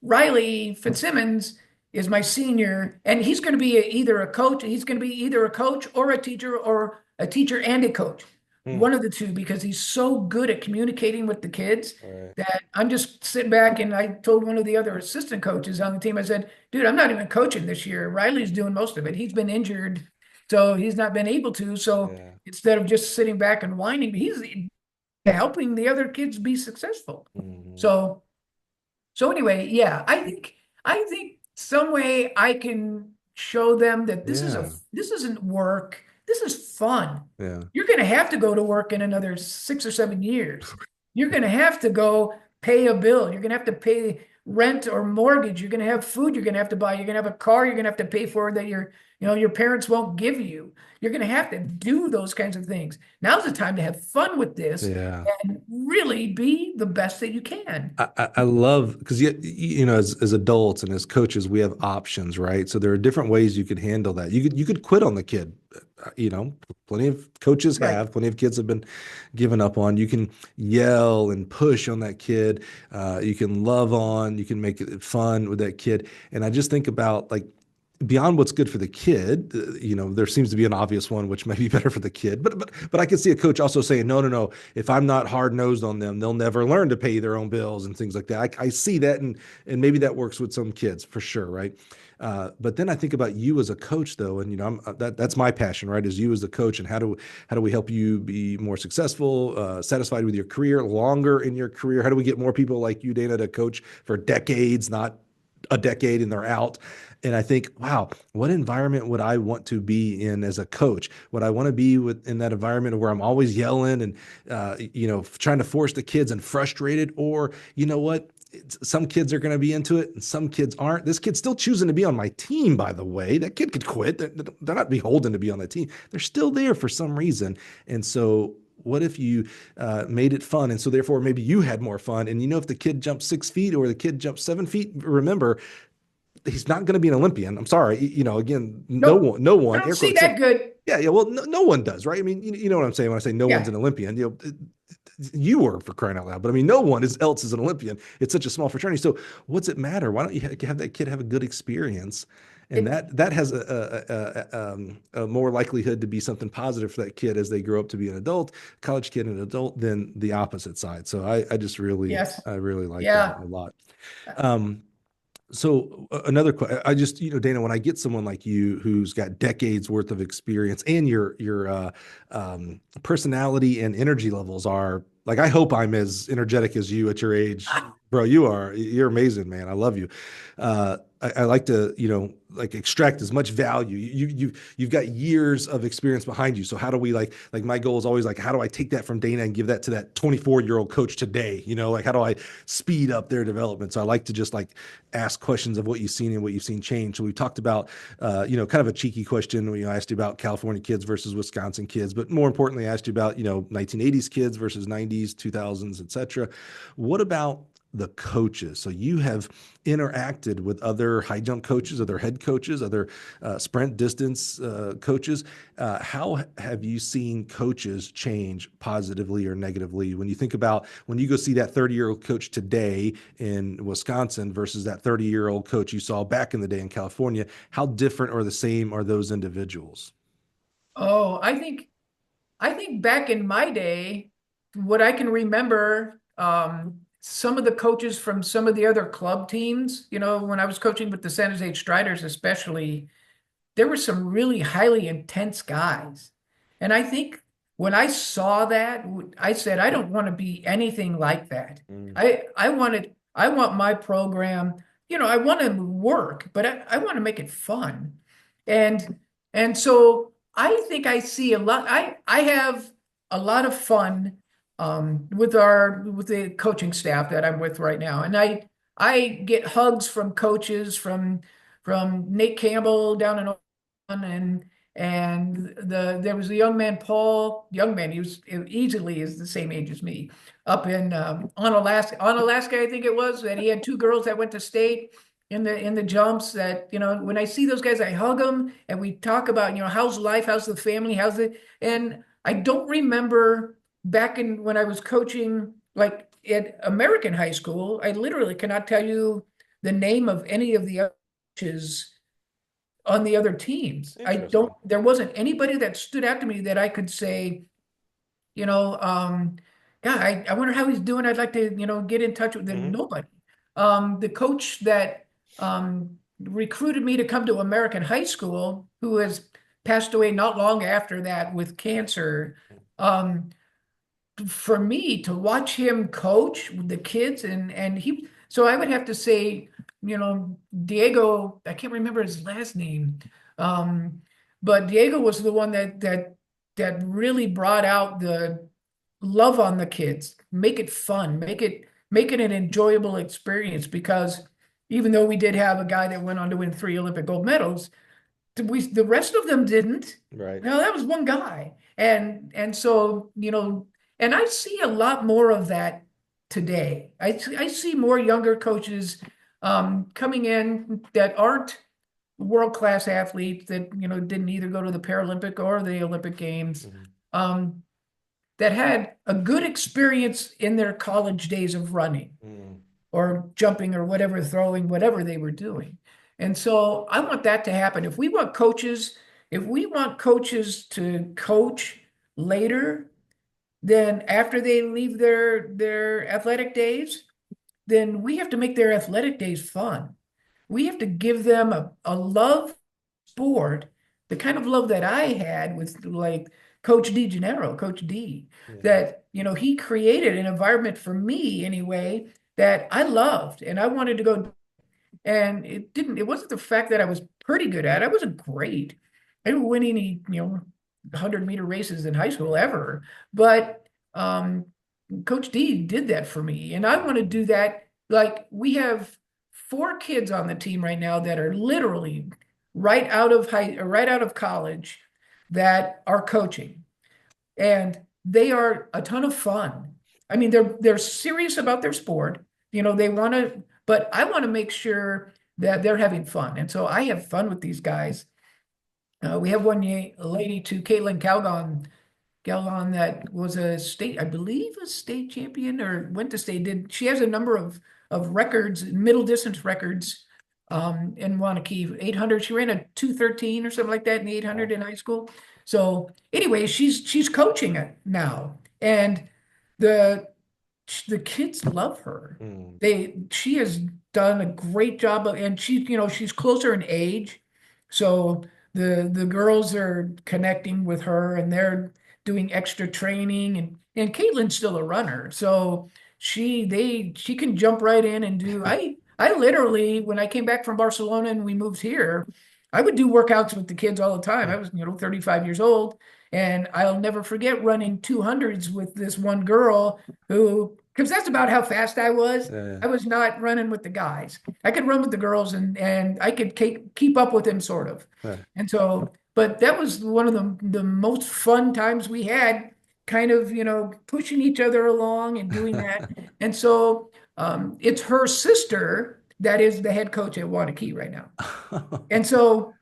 Riley Fitzsimmons is my senior, and he's going to be either a coach. He's going to be either a coach or a teacher and a coach. One of the two, because he's so good at communicating with the kids that I'm just sitting back. And I told one of the other assistant coaches on the team, I said, dude, I'm not even coaching this year. Riley's doing most of it. He's been injured, so he's not been able to. So instead of just sitting back and whining, he's helping the other kids be successful. So anyway, yeah, I think some way I can show them that this isn't work. This is fun. Yeah. You're going to have to go to work in another 6 or 7 years. You're going to have to go pay a bill. You're going to have to pay rent or mortgage. You're going to have food you're going to have to buy. You're going to have a car you're going to have to pay for that your parents won't give you. You're going to have to do those kinds of things. Now's the time to have fun with this and really be the best that you can. I love, because as adults and as coaches, we have options, right? So there are different ways you could handle that. You could quit on the kid. Plenty of coaches have, plenty of kids have been given up on. You can yell and push on that kid. You can love on, you can make it fun with that kid. And I just think about, like, beyond what's good for the kid, there seems to be an obvious one which may be better for the kid, but I can see a coach also saying, no, if I'm not hard nosed on them, they'll never learn to pay their own bills and things like that. I see that, and maybe that works with some kids for sure, right? But then I think about you as a coach, though, and that's my passion, right? Is you as a coach, and how do we help you be more successful, satisfied with your career, longer in your career? How do we get more people like you, Dana, to coach for decades, not a decade and they're out? And I think, wow, what environment would I want to be in as a coach? Would I want to be in that environment where I'm always yelling and, trying to force the kids and frustrated? Or, you know what? Some kids are going to be into it and some kids aren't. This kid's still choosing to be on my team, by the way. That kid could quit. They're not beholden to be on the team. They're still there for some reason. And so what if you made it fun? And so therefore, maybe you had more fun. And if the kid jumps 6 feet or the kid jumps 7 feet, remember, he's not going to be an Olympian. I'm sorry. Again, Nope. no one. I don't see that good. Yeah. Well, no one does, right? I mean, you know what I'm saying when I say no one's an Olympian. You were, for crying out loud. But I mean, no one else is an Olympian. It's such a small fraternity. So what's it matter? Why don't you have that kid have a good experience? And that has a more likelihood to be something positive for that kid as they grow up to be an adult, college kid and adult, than the opposite side. So I just really, I really like that a lot. So another question, I just, Dana, when I get someone like you who's got decades worth of experience, and your personality and energy levels are, like, I hope I'm as energetic as you at your age, bro. You're amazing, man. I love you. I like to, like extract as much value. You've got years of experience behind you. So how do we like my goal is always like, how do I take that from Dana and give that to that 24-year-old coach today? Like how do I speed up their development? So I like to just like ask questions of what you've seen and what you've seen change. So we talked about, kind of a cheeky question. I asked you about California kids versus Wisconsin kids, but more importantly, I asked you about, 1980s kids versus 90s, 2000s, et cetera. What about the coaches? So you have interacted with other high jump coaches, other head coaches, other sprint distance coaches. How have you seen coaches change positively or negatively when you think about when you go see that 30-year-old coach today in Wisconsin versus that 30-year-old coach you saw back in the day in California? How different or the same are those individuals? Oh, I think back in my day, what I can remember, some of the coaches from some of the other club teams, when I was coaching with the San Jose Striders, especially, there were some really highly intense guys. And I think when I saw that, I said, I don't want to be anything like that. Mm. I want my program, I want to work, but I want to make it fun. And and so I think I see a lot. I have a lot of fun with the coaching staff that I'm with right now. And I get hugs from coaches from Nate Campbell down in and there was a young man, Paul, young man, he was easily is the same age as me, up in on Alaska, I think it was, that he had two girls that went to state in the jumps. That when I see those guys, I hug them and we talk about how's life, how's the family, how's it. And I don't remember back in when I was coaching, like at American high school, I literally cannot tell you the name of any of the coaches on the other teams. Interesting. There wasn't anybody that stood out to me that I could say, you know, um, yeah, I wonder how he's doing. I'd like to, get in touch with them. Hmm. Nobody. The coach that recruited me to come to American high school, who has passed away not long after that with cancer, um, for me to watch him coach the kids and he so I would have to say, Diego, I can't remember his last name. Um, but Diego was the one that really brought out the love on the kids, make it fun, make it an enjoyable experience because even though we did have a guy that went on to win 3 Olympic gold medals, the rest of them didn't. Right. No, that was one guy. And so, and I see a lot more of that today. I see more younger coaches coming in that aren't world-class athletes that, didn't either go to the Paralympic or the Olympic Games, Mhm. um, that had a good experience in their college days of running Mm. or jumping or whatever, throwing, whatever they were doing. And so I want that to happen. If we want coaches to coach later, then after they leave their athletic days, then we have to make their athletic days fun. We have to give them a love sport, the kind of love that I had with like Coach D, Yeah. that, he created an environment for me anyway that I loved and I wanted to go. And it wasn't the fact that I was pretty good at it. I wasn't great. I didn't win any, 100-meter races in high school ever. But Coach D did that for me. And I want to do that. Like we have 4 kids on the team right now that are literally right out of college that are coaching. And they are a ton of fun. I mean, they're serious about their sport. They want to, but I want to make sure that they're having fun. And so I have fun with these guys. We have one lady too, Caitlin Galgon, that was I believe, a state champion or went to state. She has a number of records, middle distance records, in Waunakee 800. She ran a 2:13 or something like that in the 800 Wow. in high school. So anyway, she's coaching it now, and the the kids love her. Mm. She has done a great job and she's closer in age. So the girls are connecting with her and they're doing extra training and Caitlin's still a runner. So she can jump right in and do I literally, when I came back from Barcelona and we moved here, I would do workouts with the kids all the time. I was, 35 years old, and I'll never forget running 200s with this one girl who, because that's about how fast I was. Yeah, I was not running with the guys. I could run with the girls, and I could keep up with them sort of. yeah. And so, but that was one of the most fun times we had, kind of, pushing each other along and doing that. And so it's her sister that is the head coach at Waunakee right now. And so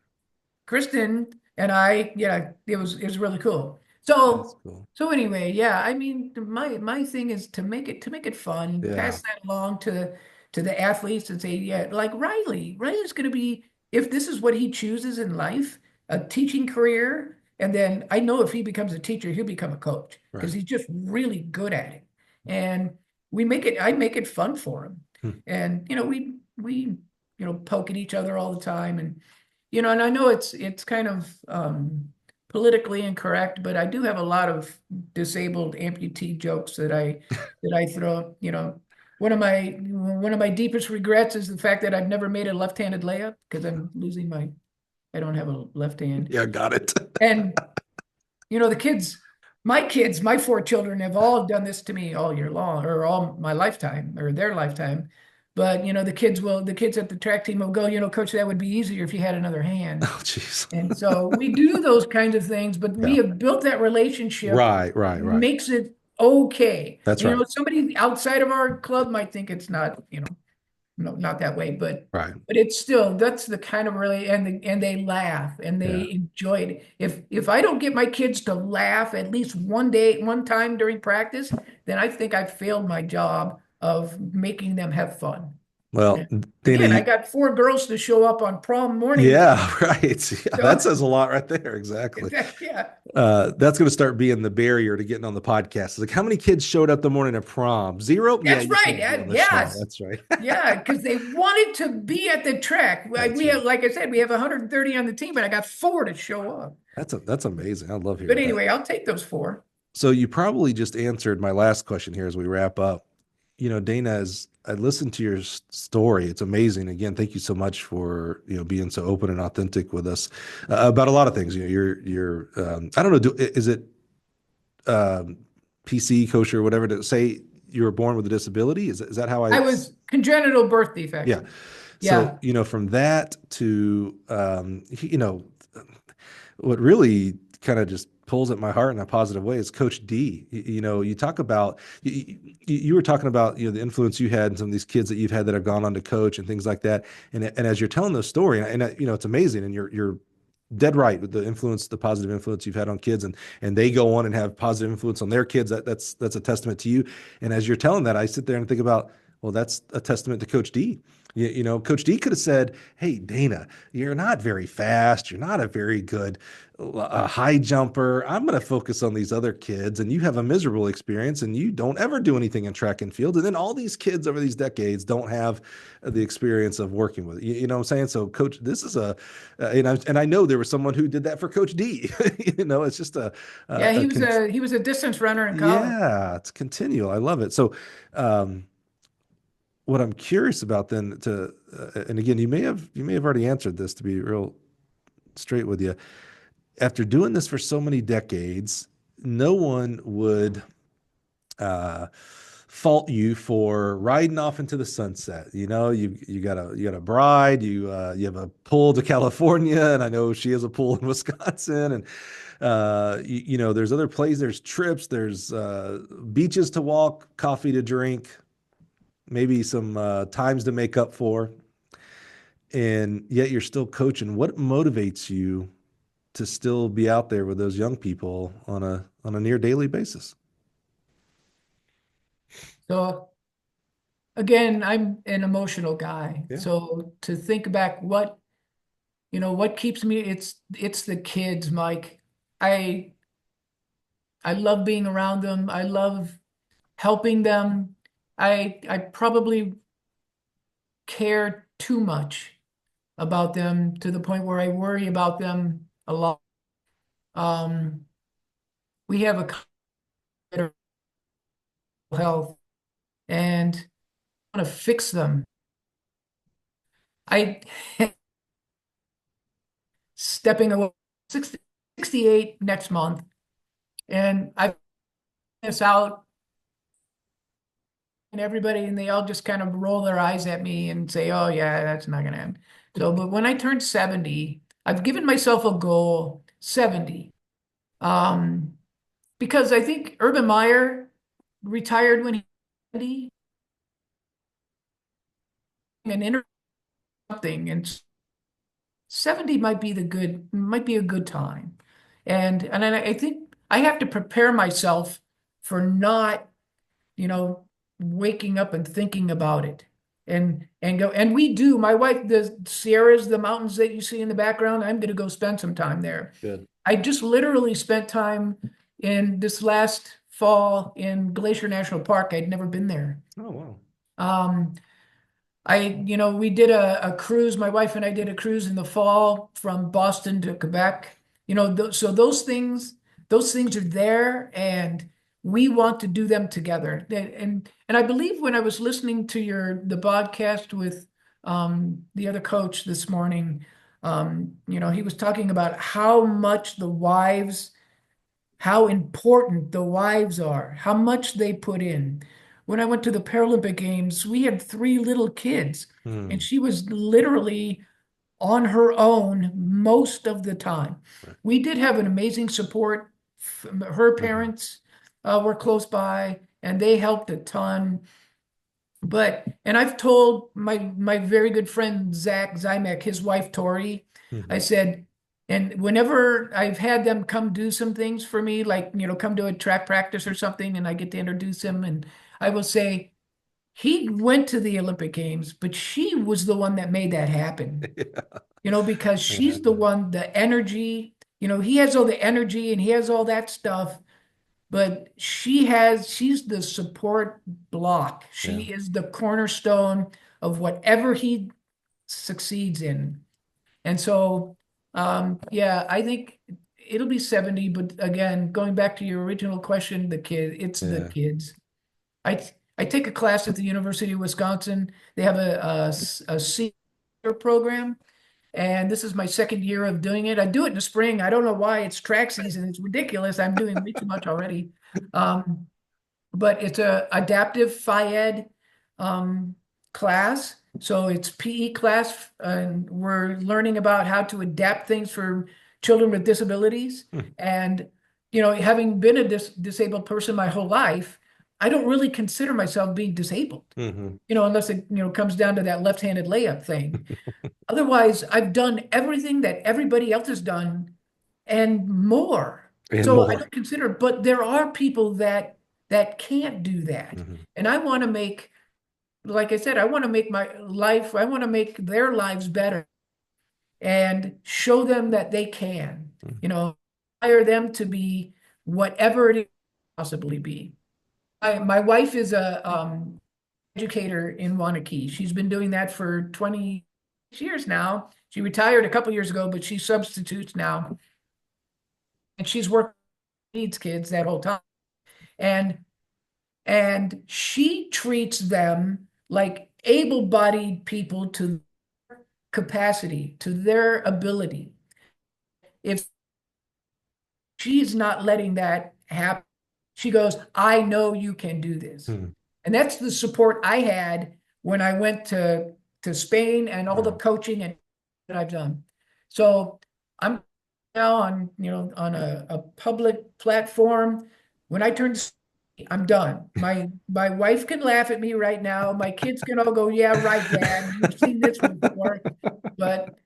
Kristen and I, yeah, it was really cool. That's So cool. so anyway, yeah, I mean, my thing is to make it fun, Yeah. pass that along to the athletes and say, yeah, like Riley's going to be, if this is what he chooses in life, a teaching career, and then I know if he becomes a teacher, he'll become a coach because Right. he's just really good at it. And I make it fun for him. Hmm. And we poke at each other all the time, and I know it's kind of politically incorrect, but I do have a lot of disabled amputee jokes that I throw. One of my deepest regrets is the fact that I've never made a left-handed layup because I don't have a left hand. Yeah, got it. And the kids, my four children have all done this to me all year long, or all my lifetime, or their lifetime. But the kids at the track team will go, coach, that would be easier if you had another hand. Oh, jeez. And so we do those kinds of things, but we Yeah. have built that relationship Right, that right, right. makes it okay. That's right. Somebody outside of our club might think it's not, no, not that way, but Right. it's still, that's the kind of really, and they laugh and Yeah. they enjoy it. If I don't get my kids to laugh at least one time during practice, then I think I've failed my job of making them have fun. Well, And Dana, again, I got four girls to show up on prom morning with me. yeah, right. Yeah, that So says a lot right there. Exactly. yeah, That's going to start being the barrier to getting on the podcast. It's like, how many kids showed up the morning of prom? Zero? Yeah, that's you right. can't be on the show. Yes. That's right. Yeah, because they wanted to be at the track. That's We right. have, like I said, we have 130 on the team, but I got four to show up. That's amazing. I love But hearing that. anyway, I'll take those four. So you probably just answered my last question here as we wrap up. Dana, as I listened to your story, it's amazing. Again, thank you so much for being so open and authentic with us about a lot of things. You're I don't know. Is it um, PC kosher, whatever to say? You were born with a disability. Is that how I I? was congenital birth defect. Yeah. So Yeah. from that to what really kind of just pulls at my heart in a positive way is Coach D. You talk about you were talking about the influence you had and some of these kids that you've had that have gone on to coach and things like that. And as you're telling the story, and it's amazing, and you're dead right with the positive influence you've had on kids, and they go on and have positive influence on their kids. That's a testament to you. And as you're telling that, I sit there and think about, well, that's a testament to Coach D. Coach D could have said, "Hey, Dana, you're not very fast. You're not a very good high jumper. I'm going to focus on these other kids, and you have a miserable experience, and you don't ever do anything in track and field. And then all these kids over these decades don't have the experience of working with it. You know what I'm saying? So, Coach, this is and I know there was someone who did that for Coach D. It's just Yeah, a he was a distance runner in college. yeah, it's continual. I love it. So, what I'm curious about then and again, you may have already answered this, to be real straight with you. After doing this for so many decades, no one would fault you for riding off into the sunset. You got a bride, you have a pool to California, and I know she has a pool in Wisconsin, and there's other places, there's trips, there's beaches to walk, coffee to drink, maybe some times to make up for, and yet you're still coaching. What motivates you to still be out there with those young people on a near daily basis? So again, I'm an emotional guy. Yeah. So to think back, what keeps me, it's the kids, Mike. I I love being around them. I love helping them. I probably care too much about them to the point where I worry about them a lot. Um, we have a better health and I want to fix them. I stepping away 60, 68 next month, and I this out and everybody, and they all just kind of roll their eyes at me and say, "Oh yeah, that's not gonna end." So, but when I turned 70, I've given myself a goal, 70. Um, because I think Urban Meyer retired when he was 70 and interrupting, and 70 might be a good time. And I think I have to prepare myself for not, you know, waking up and thinking about it. And go, and we do. My wife, the Sierras, the mountains that you see in the background, I'm gonna go spend some time there. Good. I just literally spent time in this last fall in Glacier National Park. I'd never been there. Oh, wow. Um, we did a cruise. My wife and I did a cruise in the fall from Boston to Quebec. So those things are there, and we want to do them together. And I believe when I was listening to the podcast with the other coach this morning, he was talking about how important the wives are, how much they put in. When I went to the Paralympic Games, we had three little kids, and Hmm. she was literally on her own most of the time. Right. We did have an amazing support. Her Mhm. parents were close by, and they helped a ton. And I've told my very good friend Zach Zymek, his wife Tori, I Mhm. said, and whenever I've had them come do some things for me, like come to a track practice or something, and I get to introduce him, and I will say, he went to the Olympic Games, but she was the one that made that happen. Because Yeah. she's the one, the energy, he has all the energy and he has all that stuff, but she's the support block. Yeah. She is the cornerstone of whatever he succeeds in. And so, yeah, I think it'll be 70, but again, going back to your original question, it's the Yeah. kids. I take a class at the University of Wisconsin. They have a senior program, and this is my second year of doing it. I do it in the spring. I don't know why. It's track season. It's ridiculous. I'm doing way too much already. Um, but it's a adaptive phy-ed um, class. So it's PE class, and we're learning about how to adapt things for children with disabilities. Hmm. And having been a disabled person my whole life, I don't really consider myself being disabled. Mhm. Unless it comes down to that left-handed layup thing. Otherwise, I've done everything that everybody else has done and more. And So I more. don't consider, but there are people that can't do that. Mhm. And I want to like I said, I want to I want to make their lives better and show them that they can, Mhm. hire them to be whatever it is possibly be. My wife is a educator in Waunakee. She's been doing that for 20 years now. She retired a couple years ago, but she substitutes now. And she's worked with needs kids that whole time. And and she treats them like able-bodied people to their capacity, to their ability. If she's not letting that happen, she goes, I know you can do this. Mhm. And that's the support I had when I went to Spain and all the Yeah. coaching and that I've done. So I'm now on a public platform. When I turn, I'm done. My wife can laugh at me right now. My kids can all go, yeah, right, Dad. We've seen this before. But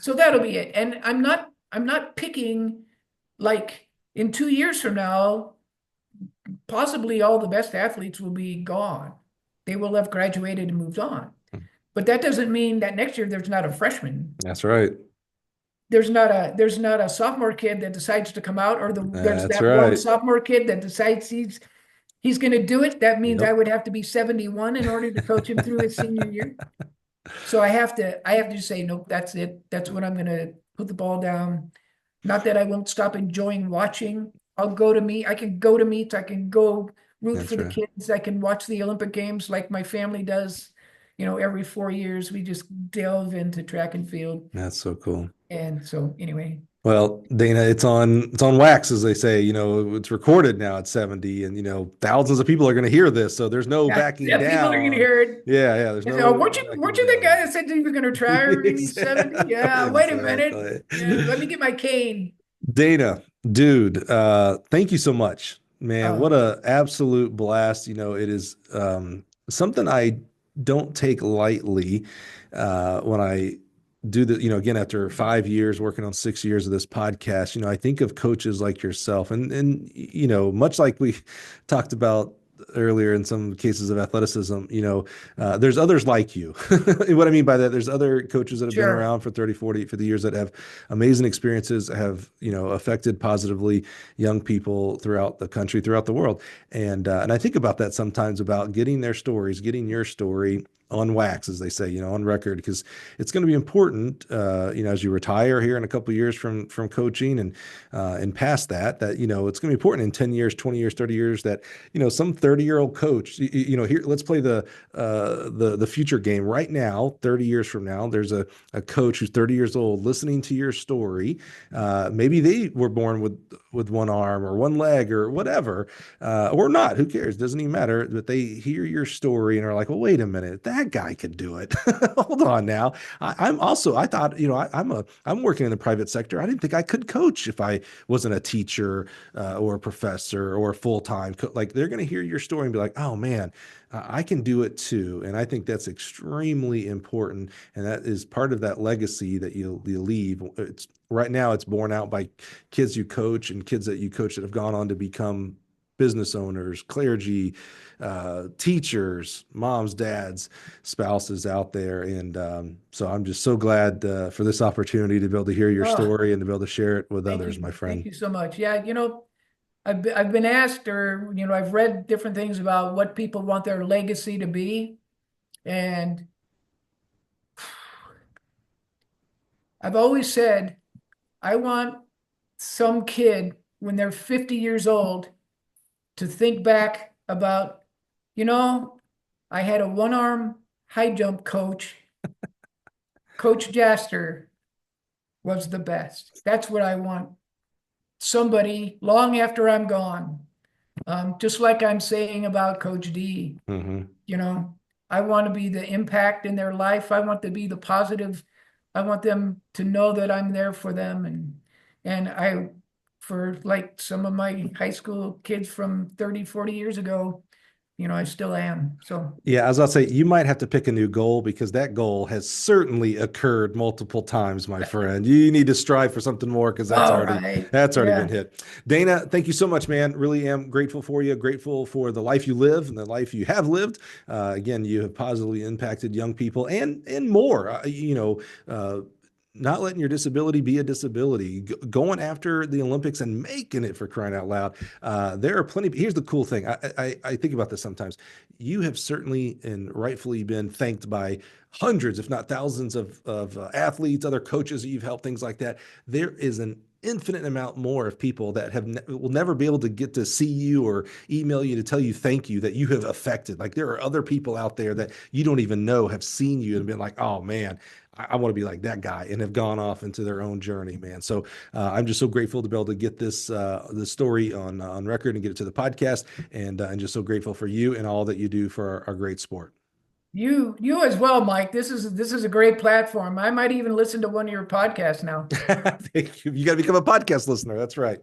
so that'll be it. And I'm not picking, like, in 2 years from now, possibly all the best athletes will be gone. They will have graduated and moved on. But that doesn't mean that next year there's not a freshman. That's right. There's not a sophomore kid that decides to come out, or there's That's that one right. sophomore kid that decides he's going to do it. That means I Yep. would have to be 71 in order to coach him through his senior year. So I have to say, nope, that's it. That's when I'm going to put the ball down. Not that I won't stop enjoying watching. I'll go to meet. I can go to meets. I can go root for That's the right. kids. I can watch the Olympic Games like my family does. every 4 years we just delve into track and field. That's so cool. And so anyway, Well, Dana, it's on wax, as they say. It's recorded now at 70, and thousands of people are going to hear this, so there's no yeah, backing yeah, people are gonna down. hear it. Yeah, yeah, there's They say, oh, no weren't backing you the guy down. that said you were gonna try when he's 70? Yeah, wait a minute. Exactly. Yeah, let me get my cane. Dana, dude, thank you so much, man. What Oh, a absolute blast. It is something I don't take lightly when I do the, again, after 5 years working on 6 years of this podcast, I think of coaches like yourself and much like we talked about earlier in some cases of athleticism, there's others like you. What I mean by that, there's other coaches that have been sure. around for 30, 40, 50 years that have amazing experiences, have, affected positively young people throughout the country, throughout the world. And I think about that sometimes, about getting their stories, getting your story on wax, as they say, on record, because it's going to be important, as you retire here in a couple of years from coaching and past that, it's going to be important in 10 years, 20 years, 30 years that, some 30-year-old coach, here, let's play the future game right now. 30 years from now, there's a coach who's 30 years old listening to your story. Maybe they were born with one arm or one leg or whatever, or not. Who cares? Doesn't even matter. But they hear your story and are like, well, wait a minute, that guy could do it. Hold on now. I'm also, I thought, I'm working in the private sector. I didn't think I could coach if I wasn't a teacher or a professor or a full-time like, they're going to hear your story and be like, oh man, I can do it too. And I think that's extremely important. And that is part of that legacy that you leave. It's right now, it's borne out by kids you coach and kids that you coach that have gone on to become business owners, clergy, teachers, moms, dads, spouses out there. And so I'm just so glad for this opportunity to be able to hear your Oh, story and to be able to share it with thank others, you. my Thank friend. you so much. Yeah, I've been asked, or I've read different things about what people want their legacy to be. And I've always said I want some kid when they're 50 years old to think back about, you know, I had a one-arm high jump coach. Coach Jaster was the best. That's what I want. Somebody long after I'm gone. Just like I'm saying about Coach D, Hmm. you know, I want to be the impact in their life. I want to be the positive. I want them to know that I'm there for them. And for like some of my high school kids from 30, 40 years ago, I still am. So, Yeah, as I'll say, you might have to pick a new goal because that goal has certainly occurred multiple times, my friend. You need to strive for something more because that's all already right. that's already been Yeah. hit. Dana, thank you so much, man. Really am grateful for you. Grateful for the life you live and the life you have lived. Again, you have positively impacted young people and more. Not letting your disability be a disability, going after the Olympics and making it, for crying out loud. There are plenty. Here's the cool thing. I think about this sometimes. You have certainly and rightfully been thanked by hundreds, if not thousands, of athletes, other coaches that you've helped, things like that. There is an infinite amount more of people that will never be able to get to see you or email you to tell you thank you, that you have affected. Like, there are other people out there that you don't even know have seen you and been like, oh man, I want to be like that guy, and have gone off into their own journey, man. So I'm just so grateful to be able to get this story on record and get it to the podcast, and just so grateful for you and all that you do for our great sport. You as well, Mike. This is a great platform. I might even listen to one of your podcasts now. Thank you. You got to become a podcast listener. That's right.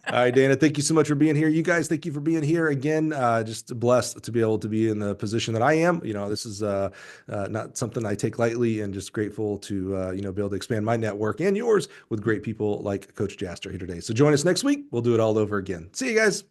All right, Dana, thank you so much for being here. You guys, thank you for being here again. Just blessed to be able to be in the position that I am. This is not something I take lightly, and just grateful to be able to expand my network and yours with great people like Coach Jaster here today. So join us next week. We'll do it all over again. See you guys.